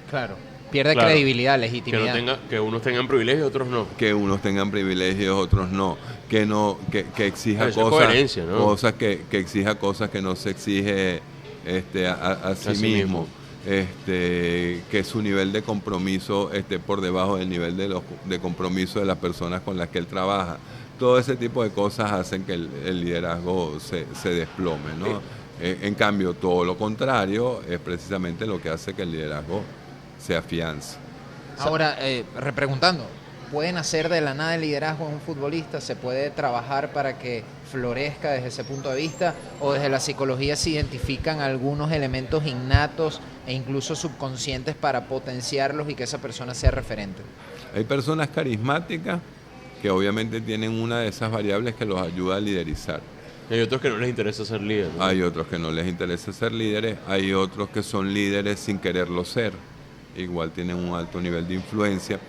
Claro, pierde credibilidad, legitimidad. Que unos tengan privilegios y otros no. Que unos tengan privilegios, otros no. Que exija cosas que exija cosas que no se exige a sí mismo. Que su nivel de compromiso esté por debajo del nivel de compromiso de las personas con las que él trabaja. Todo ese tipo de cosas hacen que el liderazgo se desplome, ¿no? En cambio, todo lo contrario es precisamente lo que hace que el liderazgo se afiance. Ahora, repreguntando, ¿pueden hacer de la nada el liderazgo en un futbolista? ¿Se puede trabajar para que florezca desde ese punto de vista? ¿O desde la psicología se identifican algunos elementos innatos e incluso subconscientes para potenciarlos y que esa persona sea referente? Hay personas carismáticas que obviamente tienen una de esas variables que los ayuda a liderizar. Hay otros que no les interesa ser líderes, ¿no? Hay otros que no les interesa ser líderes, hay otros que son líderes sin quererlo ser, igual tienen un alto nivel de influencia.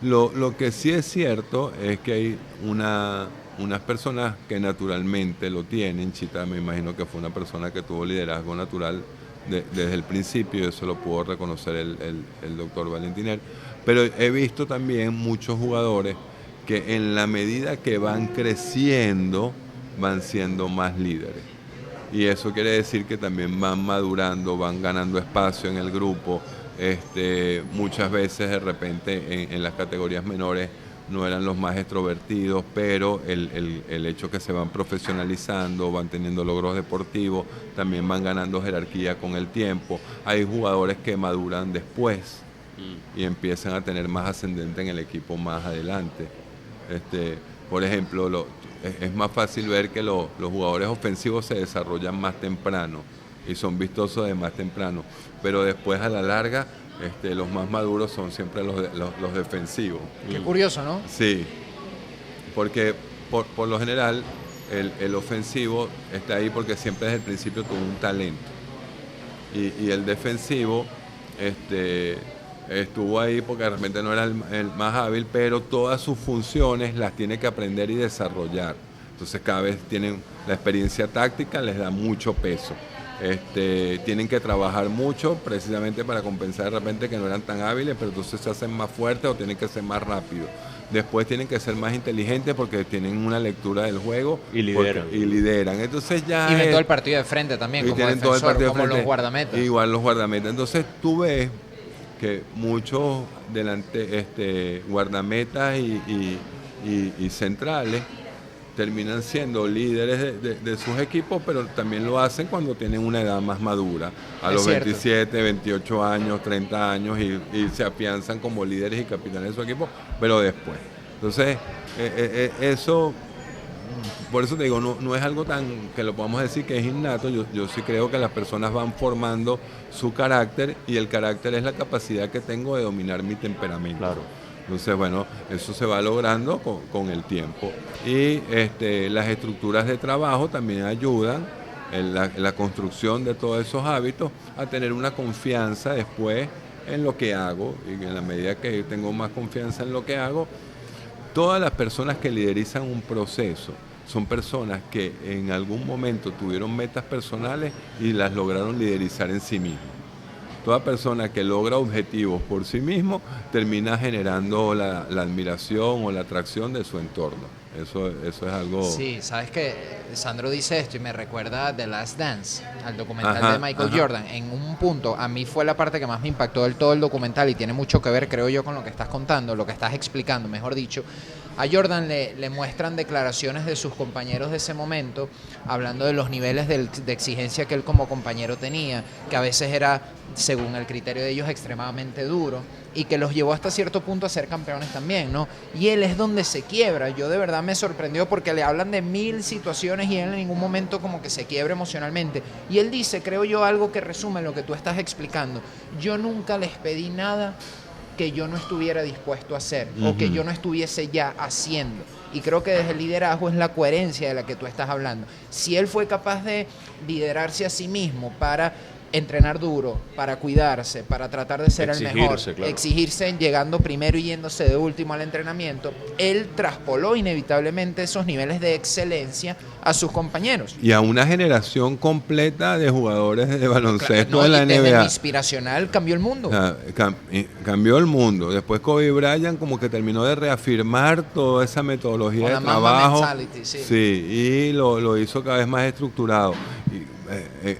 Lo que sí es cierto es que hay unas personas que naturalmente lo tienen. Chita, me imagino que fue una persona que tuvo liderazgo natural desde el principio, y eso lo pudo reconocer el doctor Valentiner. Pero he visto también muchos jugadores que en la medida que van creciendo, van siendo más líderes. Y eso quiere decir que también van madurando, van ganando espacio en el grupo. Muchas veces de repente en las categorías menores no eran los más extrovertidos, pero el hecho que se van profesionalizando, van teniendo logros deportivos, también van ganando jerarquía con el tiempo. Hay jugadores que maduran después y empiezan a tener más ascendente en el equipo más adelante. Por ejemplo, es más fácil ver que los jugadores ofensivos se desarrollan más temprano y son vistosos de más temprano, pero después a la larga los más maduros son siempre los defensivos. Qué curioso, ¿no? Sí, porque por lo general el ofensivo está ahí porque siempre desde el principio tuvo un talento, y el defensivo estuvo ahí porque realmente no era el más hábil, pero todas sus funciones las tiene que aprender y desarrollar. Entonces cada vez tienen la experiencia táctica, les da mucho peso. Tienen que trabajar mucho precisamente para compensar de repente que no eran tan hábiles, pero entonces se hacen más fuertes o tienen que ser más rápidos. Después tienen que ser más inteligentes porque tienen una lectura del juego y lideran. Entonces ya y ven todo el partido de frente también, como tienen todo el defensor, partido como de frente, los guardametas. igual los guardametas. Entonces tú ves que muchos guardametas y centrales terminan siendo líderes de sus equipos, pero también lo hacen cuando tienen una edad más madura, a los 27, 28 años, 30 años, y se afianzan como líderes y capitanes de su equipo, pero después. Entonces, eso, por eso te digo, no es algo tan que lo podamos decir que es innato. Yo sí creo que las personas van formando su carácter, y el carácter es la capacidad que tengo de dominar mi temperamento. Claro. Entonces, bueno, eso se va logrando con el tiempo. Y las estructuras de trabajo también ayudan en la construcción de todos esos hábitos a tener una confianza después en lo que hago, y en la medida que yo tengo más confianza en lo que hago, todas las personas que liderizan un proceso son personas que en algún momento tuvieron metas personales y las lograron liderizar en sí mismos. Toda persona que logra objetivos por sí mismo termina generando la admiración o la atracción de su entorno. Eso es algo... Sí, sabes que Sandro dice esto y me recuerda a The Last Dance, al documental de Michael Jordan. En un punto, a mí fue la parte que más me impactó del todo el documental, y tiene mucho que ver, creo yo, con lo que estás contando, lo que estás explicando, mejor dicho. A Jordan le muestran declaraciones de sus compañeros de ese momento, hablando de los niveles de exigencia que él como compañero tenía, que a veces era, según el criterio de ellos, extremadamente duro, y que los llevó hasta cierto punto a ser campeones también, ¿no? Y él es donde se quiebra. Yo de verdad me sorprendió porque le hablan de 1000 situaciones y él en ningún momento como que se quiebra emocionalmente. Y él dice, creo yo, algo que resume lo que tú estás explicando. Yo nunca les pedí nada que yo no estuviera dispuesto a hacer o que yo no estuviese ya haciendo. Y creo que desde el liderazgo es la coherencia de la que tú estás hablando. Si él fue capaz de liderarse a sí mismo para entrenar duro, para cuidarse, para tratar de ser el mejor, claro, exigirse llegando primero y yéndose de último al entrenamiento, él traspoló inevitablemente esos niveles de excelencia a sus compañeros. Y a una generación completa de jugadores de baloncesto Claro, de la desde NBA. el inspiracional cambió el mundo. Cambió el mundo. Después Kobe Bryant como que terminó de reafirmar toda esa metodología de trabajo. Sí, y lo hizo cada vez más estructurado.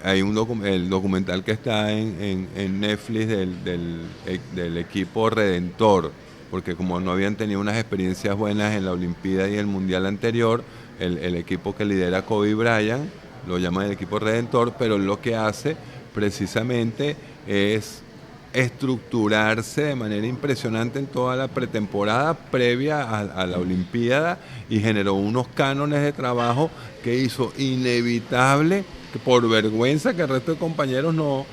Hay el documental que está en Netflix del equipo Redentor, porque como no habían tenido unas experiencias buenas en la Olimpiada y el Mundial anterior, el equipo que lidera Kobe Bryant lo llaman el equipo Redentor, pero lo que hace precisamente es estructurarse de manera impresionante en toda la pretemporada previa a la Olimpiada, y generó unos cánones de trabajo que hizo inevitable que por vergüenza que el resto de compañeros no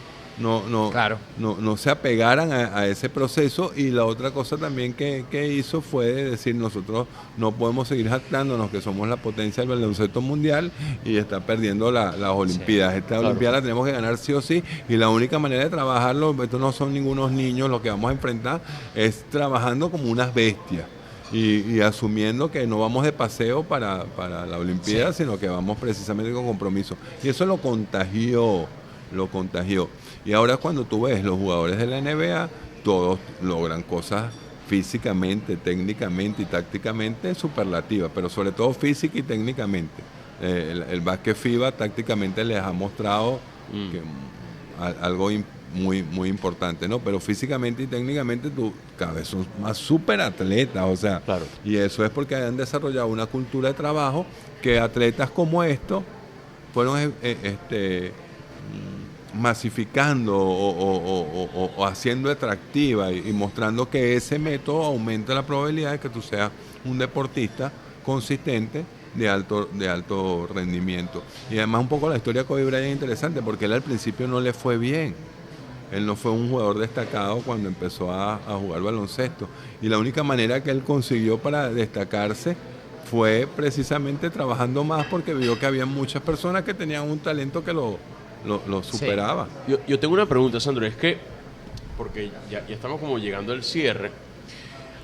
Claro. no se apegaran a ese proceso. Y la otra cosa también que hizo fue decir, nosotros no podemos seguir jactándonos que somos la potencia del baloncesto mundial y está perdiendo las Olimpiadas. Esta claro. Olimpiada la tenemos que ganar sí o sí, y la única manera de trabajarlo, estos no son ningunos niños los que vamos a enfrentar, es trabajando como unas bestias. Y asumiendo que no vamos de paseo para la Olimpiada, Sí. sino que vamos precisamente con compromiso. Y eso lo contagió. Y ahora cuando tú ves los jugadores de la NBA, todos logran cosas físicamente, técnicamente y tácticamente superlativas, pero sobre todo física y técnicamente. El básquet FIBA tácticamente les ha mostrado que, algo muy, muy importante, ¿no? Pero físicamente y técnicamente tú cada vez son más súper atletas, o sea, Claro. y eso es porque han desarrollado una cultura de trabajo que atletas como estos fueron masificando o haciendo atractiva y mostrando que ese método aumenta la probabilidad de que tú seas un deportista consistente de alto rendimiento. Y además un poco la historia de Kobe Bryant es interesante porque él al principio no le fue bien. Él no fue un jugador destacado cuando empezó a jugar baloncesto. Y la única manera que él consiguió para destacarse fue precisamente trabajando más, porque vio que había muchas personas que tenían un talento que lo superaba. Yo tengo una pregunta, Sandro, es que, porque ya estamos como llegando al cierre,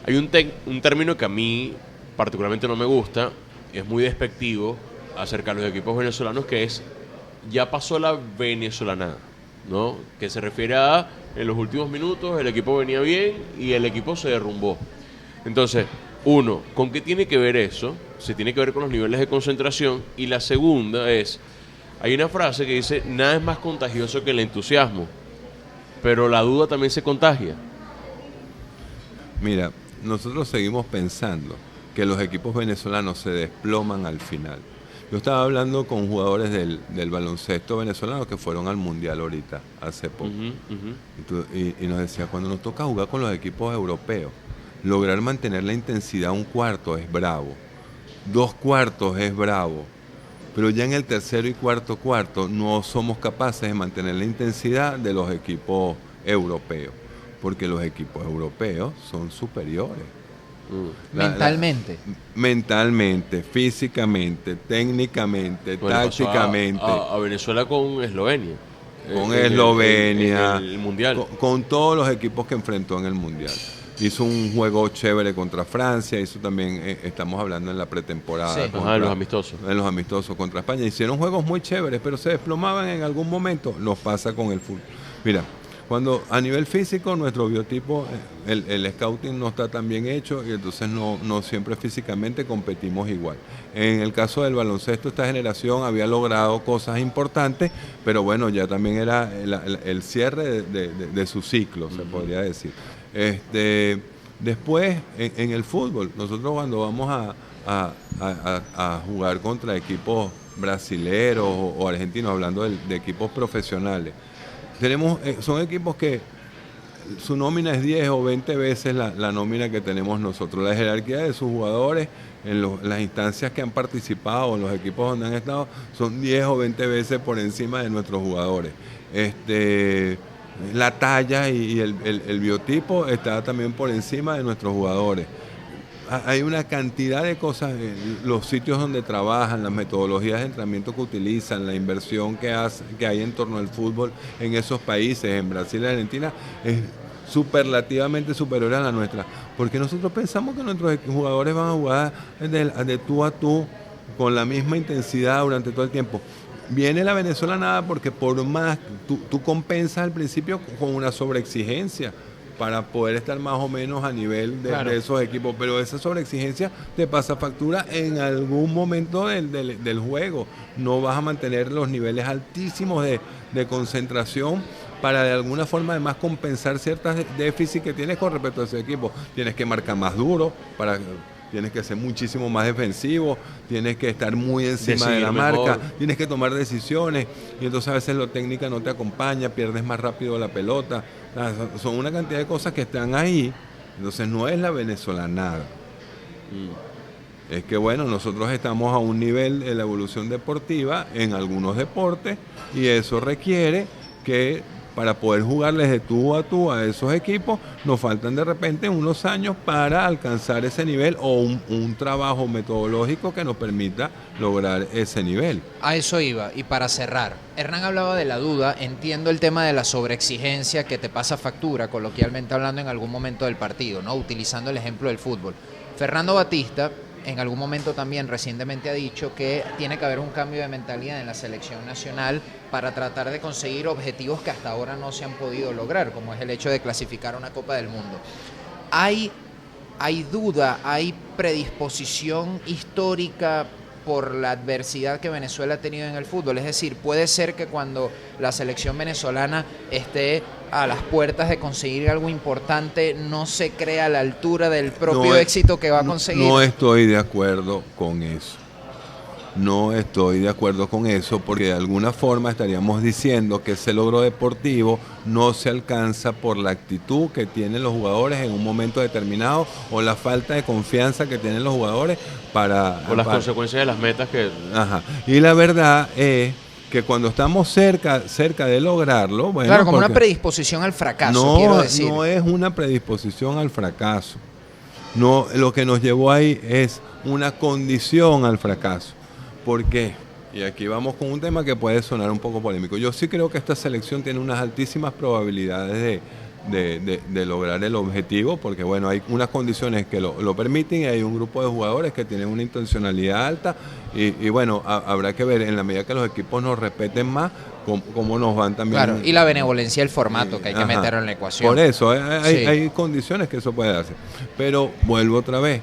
hay un término que a mí particularmente no me gusta, es muy despectivo acerca de los equipos venezolanos, que es, ya pasó la venezolanada, ¿no? Que se refiere a, en los últimos minutos el equipo venía bien y el equipo se derrumbó. Entonces, uno, ¿con qué tiene que ver eso? Se tiene que ver con los niveles de concentración. Y la segunda es, hay una frase que dice, nada es más contagioso que el entusiasmo, pero la duda también se contagia. Mira, nosotros seguimos pensando que los equipos venezolanos se desploman al final. Yo estaba hablando con jugadores del baloncesto venezolano que fueron al Mundial ahorita, hace poco. Y nos decía, cuando nos toca jugar con los equipos europeos, lograr mantener la intensidad un cuarto es bravo, 2 cuartos es bravo, pero ya en el tercero y cuarto no somos capaces de mantener la intensidad de los equipos europeos, porque los equipos europeos son superiores. Mentalmente. Mentalmente, físicamente, técnicamente, Bueno, tácticamente. pasó a Venezuela con Eslovenia. Con Eslovenia, en el Mundial. Con todos los equipos que enfrentó en el Mundial. Hizo un juego chévere contra Francia, hizo también, estamos hablando en la pretemporada. Sí. En los amistosos. En los amistosos contra España. Hicieron juegos muy chéveres, pero se desplomaban en algún momento. Nos pasa con el fútbol. Mira, cuando a nivel físico nuestro biotipo, el scouting no está tan bien hecho y entonces no siempre físicamente competimos igual. En el caso del baloncesto, esta generación había logrado cosas importantes, pero bueno, ya también era el cierre de su ciclo, se podría decir. Después, en el fútbol, nosotros cuando vamos a jugar contra equipos brasileros o argentinos, hablando de equipos profesionales, son equipos que su nómina es 10 o 20 veces la nómina que tenemos nosotros. La jerarquía de sus jugadores en las instancias que han participado, en los equipos donde han estado, son 10 o 20 veces por encima de nuestros jugadores. La talla y el biotipo está también por encima de nuestros jugadores. Hay una cantidad de cosas, los sitios donde trabajan, las metodologías de entrenamiento que utilizan, la inversión que hay en torno al fútbol en esos países, en Brasil y Argentina, es superlativamente superior a la nuestra. Porque nosotros pensamos que nuestros jugadores van a jugar de tú a tú con la misma intensidad durante todo el tiempo. Viene la venezolanada porque por más tú compensas al principio con una sobreexigencia para poder estar más o menos a nivel de esos equipos, pero esa sobreexigencia te pasa factura en algún momento del juego. No vas a mantener los niveles altísimos de concentración para de alguna forma además compensar ciertas déficits que tienes con respecto a ese equipo. Tienes que marcar más duro, tienes que ser muchísimo más defensivo, tienes que estar muy encima de la marca, tienes que tomar decisiones y entonces a veces la técnica no te acompaña, pierdes más rápido la pelota. Son una cantidad de cosas que están ahí, entonces no es la venezolanada. Es que bueno, nosotros estamos a un nivel de la evolución deportiva en algunos deportes y eso requiere que para poder jugarles de tú a esos equipos, nos faltan de repente unos años para alcanzar ese nivel o un trabajo metodológico que nos permita lograr ese nivel. A eso iba, y para cerrar, Hernán hablaba de la duda, entiendo el tema de la sobreexigencia que te pasa factura, coloquialmente hablando, en algún momento del partido, ¿no? Utilizando el ejemplo del fútbol. Fernando Batista, en algún momento también recientemente ha dicho que tiene que haber un cambio de mentalidad en la selección nacional para tratar de conseguir objetivos que hasta ahora no se han podido lograr, como es el hecho de clasificar a una Copa del Mundo. ¿Hay duda, hay predisposición histórica por la adversidad que Venezuela ha tenido en el fútbol? Es decir, puede ser que cuando la selección venezolana esté a las puertas de conseguir algo importante, no se crea a la altura del propio éxito que va a conseguir. No estoy de acuerdo con eso. No estoy de acuerdo con eso porque de alguna forma estaríamos diciendo que ese logro deportivo no se alcanza por la actitud que tienen los jugadores en un momento determinado o la falta de confianza que tienen los jugadores para... O las consecuencias de las metas que... Ajá. Y la verdad es que cuando estamos cerca de lograrlo... Bueno, claro, como una predisposición al fracaso, quiero decir. No es una predisposición al fracaso. No, lo que nos llevó ahí es una condición al fracaso. ¿Por qué? Y aquí vamos con un tema que puede sonar un poco polémico. Yo sí creo que esta selección tiene unas altísimas probabilidades de lograr el objetivo, porque bueno, hay unas condiciones que lo permiten y hay un grupo de jugadores que tienen una intencionalidad alta y bueno, habrá que ver en la medida que los equipos nos respeten más, cómo nos van también. Claro, y la benevolencia del formato que hay que meterlo en la ecuación. Por eso, hay condiciones que eso puede hacer. Pero vuelvo otra vez.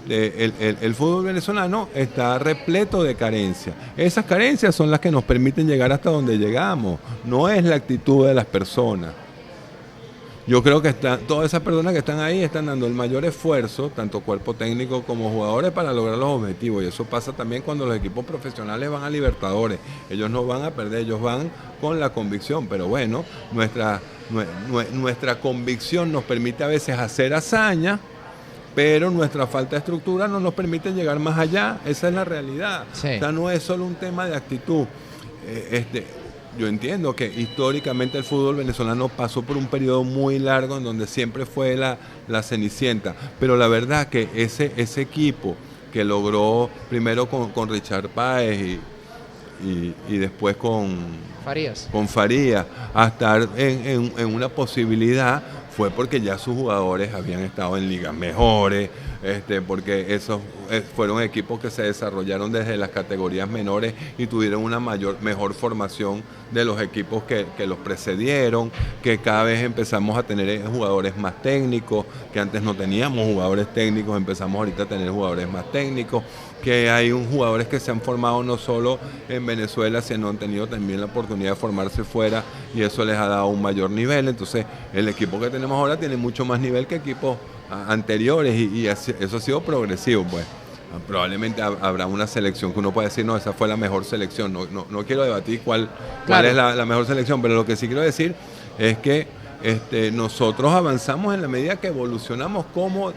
El fútbol venezolano está repleto de carencias. Esas carencias son las que nos permiten llegar hasta donde llegamos. No es la actitud de las personas. Yo creo que todas esas personas que están ahí están dando el mayor esfuerzo, tanto cuerpo técnico como jugadores, para lograr los objetivos. Y eso pasa también cuando los equipos profesionales van a Libertadores. Ellos no van a perder, ellos van con la convicción. Pero bueno, nuestra convicción nos permite a veces hacer hazañas, pero nuestra falta de estructura no nos permite llegar más allá. Esa es la realidad. Sí. O sea, no es solo un tema de actitud. Yo entiendo que históricamente el fútbol venezolano pasó por un periodo muy largo en donde siempre fue la cenicienta, pero la verdad que ese equipo que logró primero con Richard Páez y después con Farías a estar en una posibilidad fue porque ya sus jugadores habían estado en ligas mejores, porque esos fueron equipos que se desarrollaron desde las categorías menores y tuvieron una mejor formación de los equipos que los precedieron, que cada vez empezamos a tener jugadores más técnicos, que antes no teníamos jugadores técnicos, empezamos ahorita a tener jugadores más técnicos, que hay jugadores que se han formado no solo en Venezuela, sino han tenido también la oportunidad de formarse fuera y eso les ha dado un mayor nivel. Entonces el equipo que tenemos ahora tiene mucho más nivel que equipos anteriores y eso ha sido progresivo, pues. Probablemente habrá una selección que uno puede decir, no, esa fue la mejor selección. No quiero debatir cuál es la mejor selección, pero lo que sí quiero decir es que nosotros avanzamos en la medida que evolucionamos como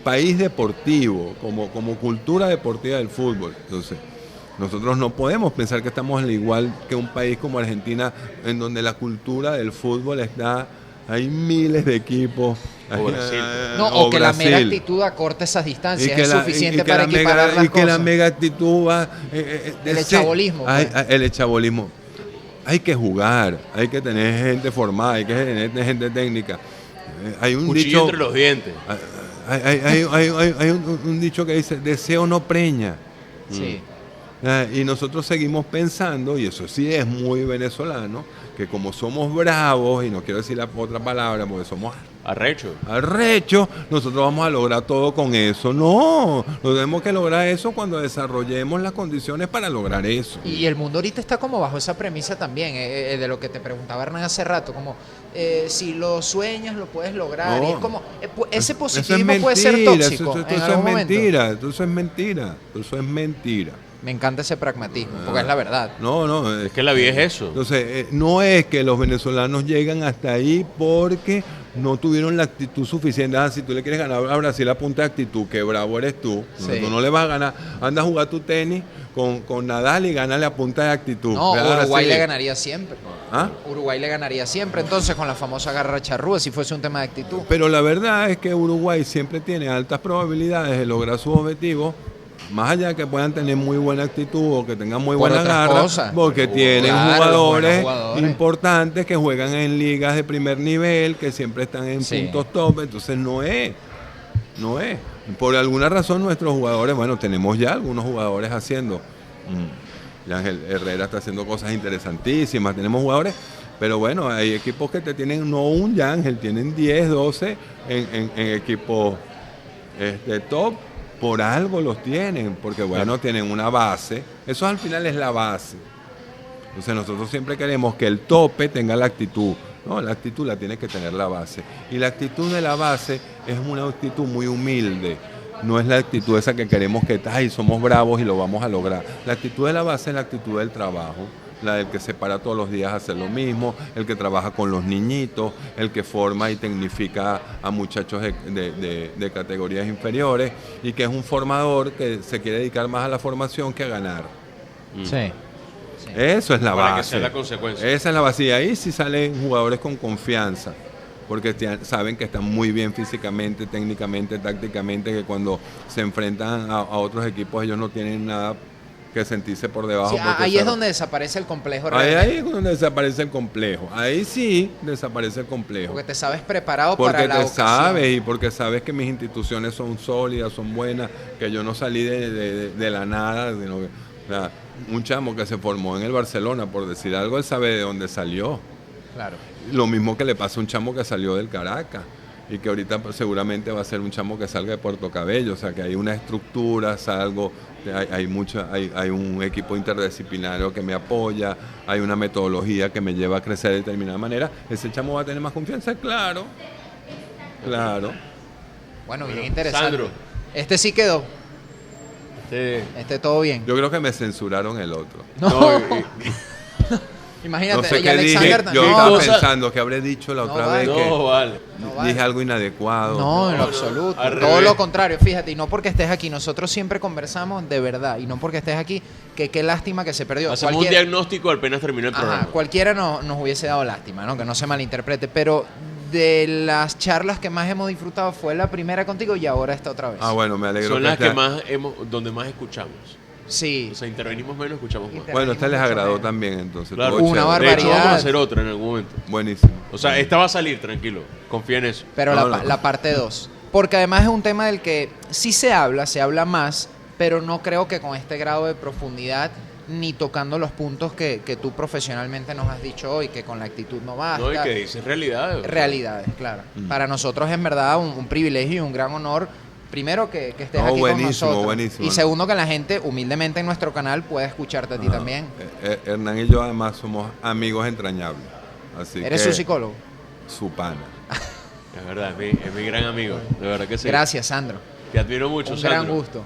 país deportivo, como cultura deportiva del fútbol. Entonces, nosotros no podemos pensar que estamos al igual que un país como Argentina, en donde la cultura del fútbol está... Hay miles de equipos. O Brasil. O que la mera actitud acorta esas distancias es suficiente para equiparar las cosas. Y que la mega actitud va... el chabolismo. El chabolismo. Hay que jugar, hay que tener gente formada, hay que tener gente técnica. Hay un cuchillo dicho entre los dientes. Hay un dicho que dice, deseo no preña. Sí. Y nosotros seguimos pensando, y eso sí es muy venezolano, que como somos bravos, y no quiero decir la otra palabra, porque somos arrechos, nosotros vamos a lograr todo con eso. No tenemos que lograr eso cuando desarrollemos las condiciones para lograr eso. Y el mundo ahorita está como bajo esa premisa también, de lo que te preguntaba Hernán hace rato, como si lo sueñas lo puedes lograr. Y es como, ese positivismo puede ser tóxico. Eso es mentira. Me encanta ese pragmatismo, porque es la verdad. Es que la vida es eso. Entonces, no es que los venezolanos llegan hasta ahí porque no tuvieron la actitud suficiente. Si tú le quieres ganar a Brasil a punta de actitud, que bravo eres tú. Sí. Tú no le vas a ganar. Anda a jugar tu tenis con Nadal y gánale a punta de actitud. No, Ve a Uruguay Brasil. le ganaría siempre. ¿Ah? Uruguay le ganaría siempre, entonces, con la famosa garra charrúa, si fuese un tema de actitud. Pero la verdad es que Uruguay siempre tiene altas probabilidades de lograr sus objetivos, más allá de que puedan tener muy buena actitud o que tengan muy Por buena otras garra, cosas. porque tienen Claro, jugadores, buenos jugadores. importantes que juegan en ligas de primer nivel, que siempre están en Sí. puntos top, entonces no es. Por alguna razón nuestros jugadores, bueno, tenemos ya algunos jugadores haciendo. Ángel Herrera está haciendo cosas interesantísimas, tenemos jugadores, pero bueno, hay equipos que te tienen, no un Yángel, tienen 10, 12 en equipos top, por algo los tienen, porque bueno, tienen una base, eso al final es la base. Entonces nosotros siempre queremos que el tope tenga la actitud, ¿no? La actitud la tiene que tener la base, y la actitud de la base es una actitud muy humilde. No es la actitud esa que queremos que somos bravos y lo vamos a lograr. La actitud de la base es la actitud del trabajo, la del que se para todos los días a hacer lo mismo, el que trabaja con los niñitos, el que forma y tecnifica a muchachos de categorías inferiores y que es un formador que se quiere dedicar más a la formación que a ganar. Sí. Eso es la Para que base. sea la consecuencia. Esa es la base. Y ahí sí salen jugadores con confianza, porque saben que están muy bien físicamente, técnicamente, tácticamente, que cuando se enfrentan a otros equipos ellos no tienen nada que sentirse por debajo. Sí, porque ahí es saben- donde desaparece el complejo Ahí realmente. es donde desaparece el complejo. Ahí sí desaparece el complejo. Porque te sabes preparado Porque para la te ocasión. sabes y porque sabes que mis instituciones son sólidas, son buenas, que yo no salí de la nada. Sino que, o sea, un chamo que se formó en el Barcelona, por decir algo, él sabe de dónde salió. Claro. Lo mismo que le pasa a un chamo que salió del Caracas y que ahorita pues, seguramente va a ser un chamo que salga de Puerto Cabello, o sea que hay una estructura, hay un equipo interdisciplinario que me apoya, hay una metodología que me lleva a crecer de determinada manera. ¿Ese chamo va a tener más confianza? Claro. Bueno, bien interesante. Sandro. Este sí quedó. Sí. Este todo bien. Yo creo que me censuraron el otro. No, No, imagínate. No sé y qué dije, Alexander yo no, estaba cosa- pensando que habré dicho la No otra vale. vez que no, vale. no vale. dije algo inadecuado. No, en lo No, absoluto. al Todo revés. lo contrario, fíjate, y no porque estés aquí, nosotros siempre conversamos de verdad, y no porque estés aquí, que qué lástima que se perdió. Hacemos un Cualquiera- diagnóstico apenas terminó el programa. Ajá, cualquiera nos hubiese dado lástima, ¿no? Que no se malinterprete, pero de las charlas que más hemos disfrutado fue la primera contigo y ahora esta otra vez. Ah, bueno, me alegro. Son las que esté- más donde más escuchamos. Sí. O sea, intervenimos menos, escuchamos más. Bueno, esta les mucho agradó menos. también, entonces. Claro. estuvo Una chévere. De hecho, barbaridad. vamos a hacer otra en algún momento. Buenísimo. O sea, esta va a salir, tranquilo. Confía en eso. Pero No, la, no. la parte 2. Porque además es un tema del que sí se habla más, pero no creo que con este grado de profundidad ni tocando los puntos que tú profesionalmente nos has dicho hoy, que con la actitud no basta. No, y que dices realidad. Realidades, claro. Para nosotros es en verdad un privilegio y un gran honor. Primero que estés No, aquí buenísimo, con nosotros. buenísimo. Y segundo que la gente humildemente en nuestro canal pueda escucharte a ti también. Hernán y yo además somos amigos entrañables. Así ¿Eres que su psicólogo? Su pana. Es verdad, es mi gran amigo. De verdad que sí. Gracias, Sandro. Te admiro mucho, Un Sandro. gran gusto.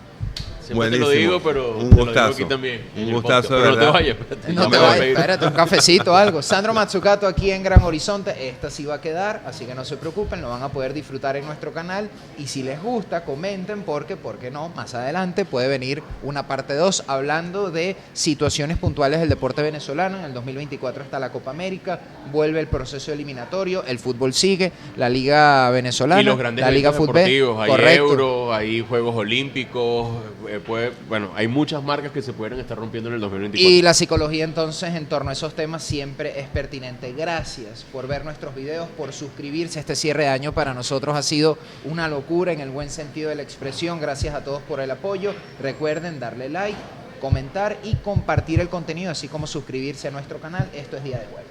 Siempre Buenísimo. te lo digo, pero Un te lo digo gustazo. aquí también. en Un el gustazo, podcast. de Pero no te verdad. vayas. espérate, No ya te me voy a vayas, pedir. espérate, un cafecito o algo. Sandro Matsukato aquí en Gran Horizonte. Esta sí va a quedar, así que no se preocupen, lo van a poder disfrutar en nuestro canal. Y si les gusta, comenten porque, ¿por qué no? Más adelante puede venir una parte 2 hablando de situaciones puntuales del deporte venezolano. En el 2024 está la Copa América, vuelve el proceso eliminatorio, el fútbol sigue, la Liga Venezolana, Y los grandes la Liga eventos Fútbol. deportivos, hay Correcto. Euro, hay Juegos Olímpicos, bueno, hay muchas marcas que se pueden estar rompiendo en el 2024. Y la psicología entonces en torno a esos temas siempre es pertinente. Gracias por ver nuestros videos, por suscribirse. Este cierre de año para nosotros ha sido una locura en el buen sentido de la expresión. Gracias a todos por el apoyo. Recuerden darle like, comentar y compartir el contenido, así como suscribirse a nuestro canal. Esto es Día de Jueves.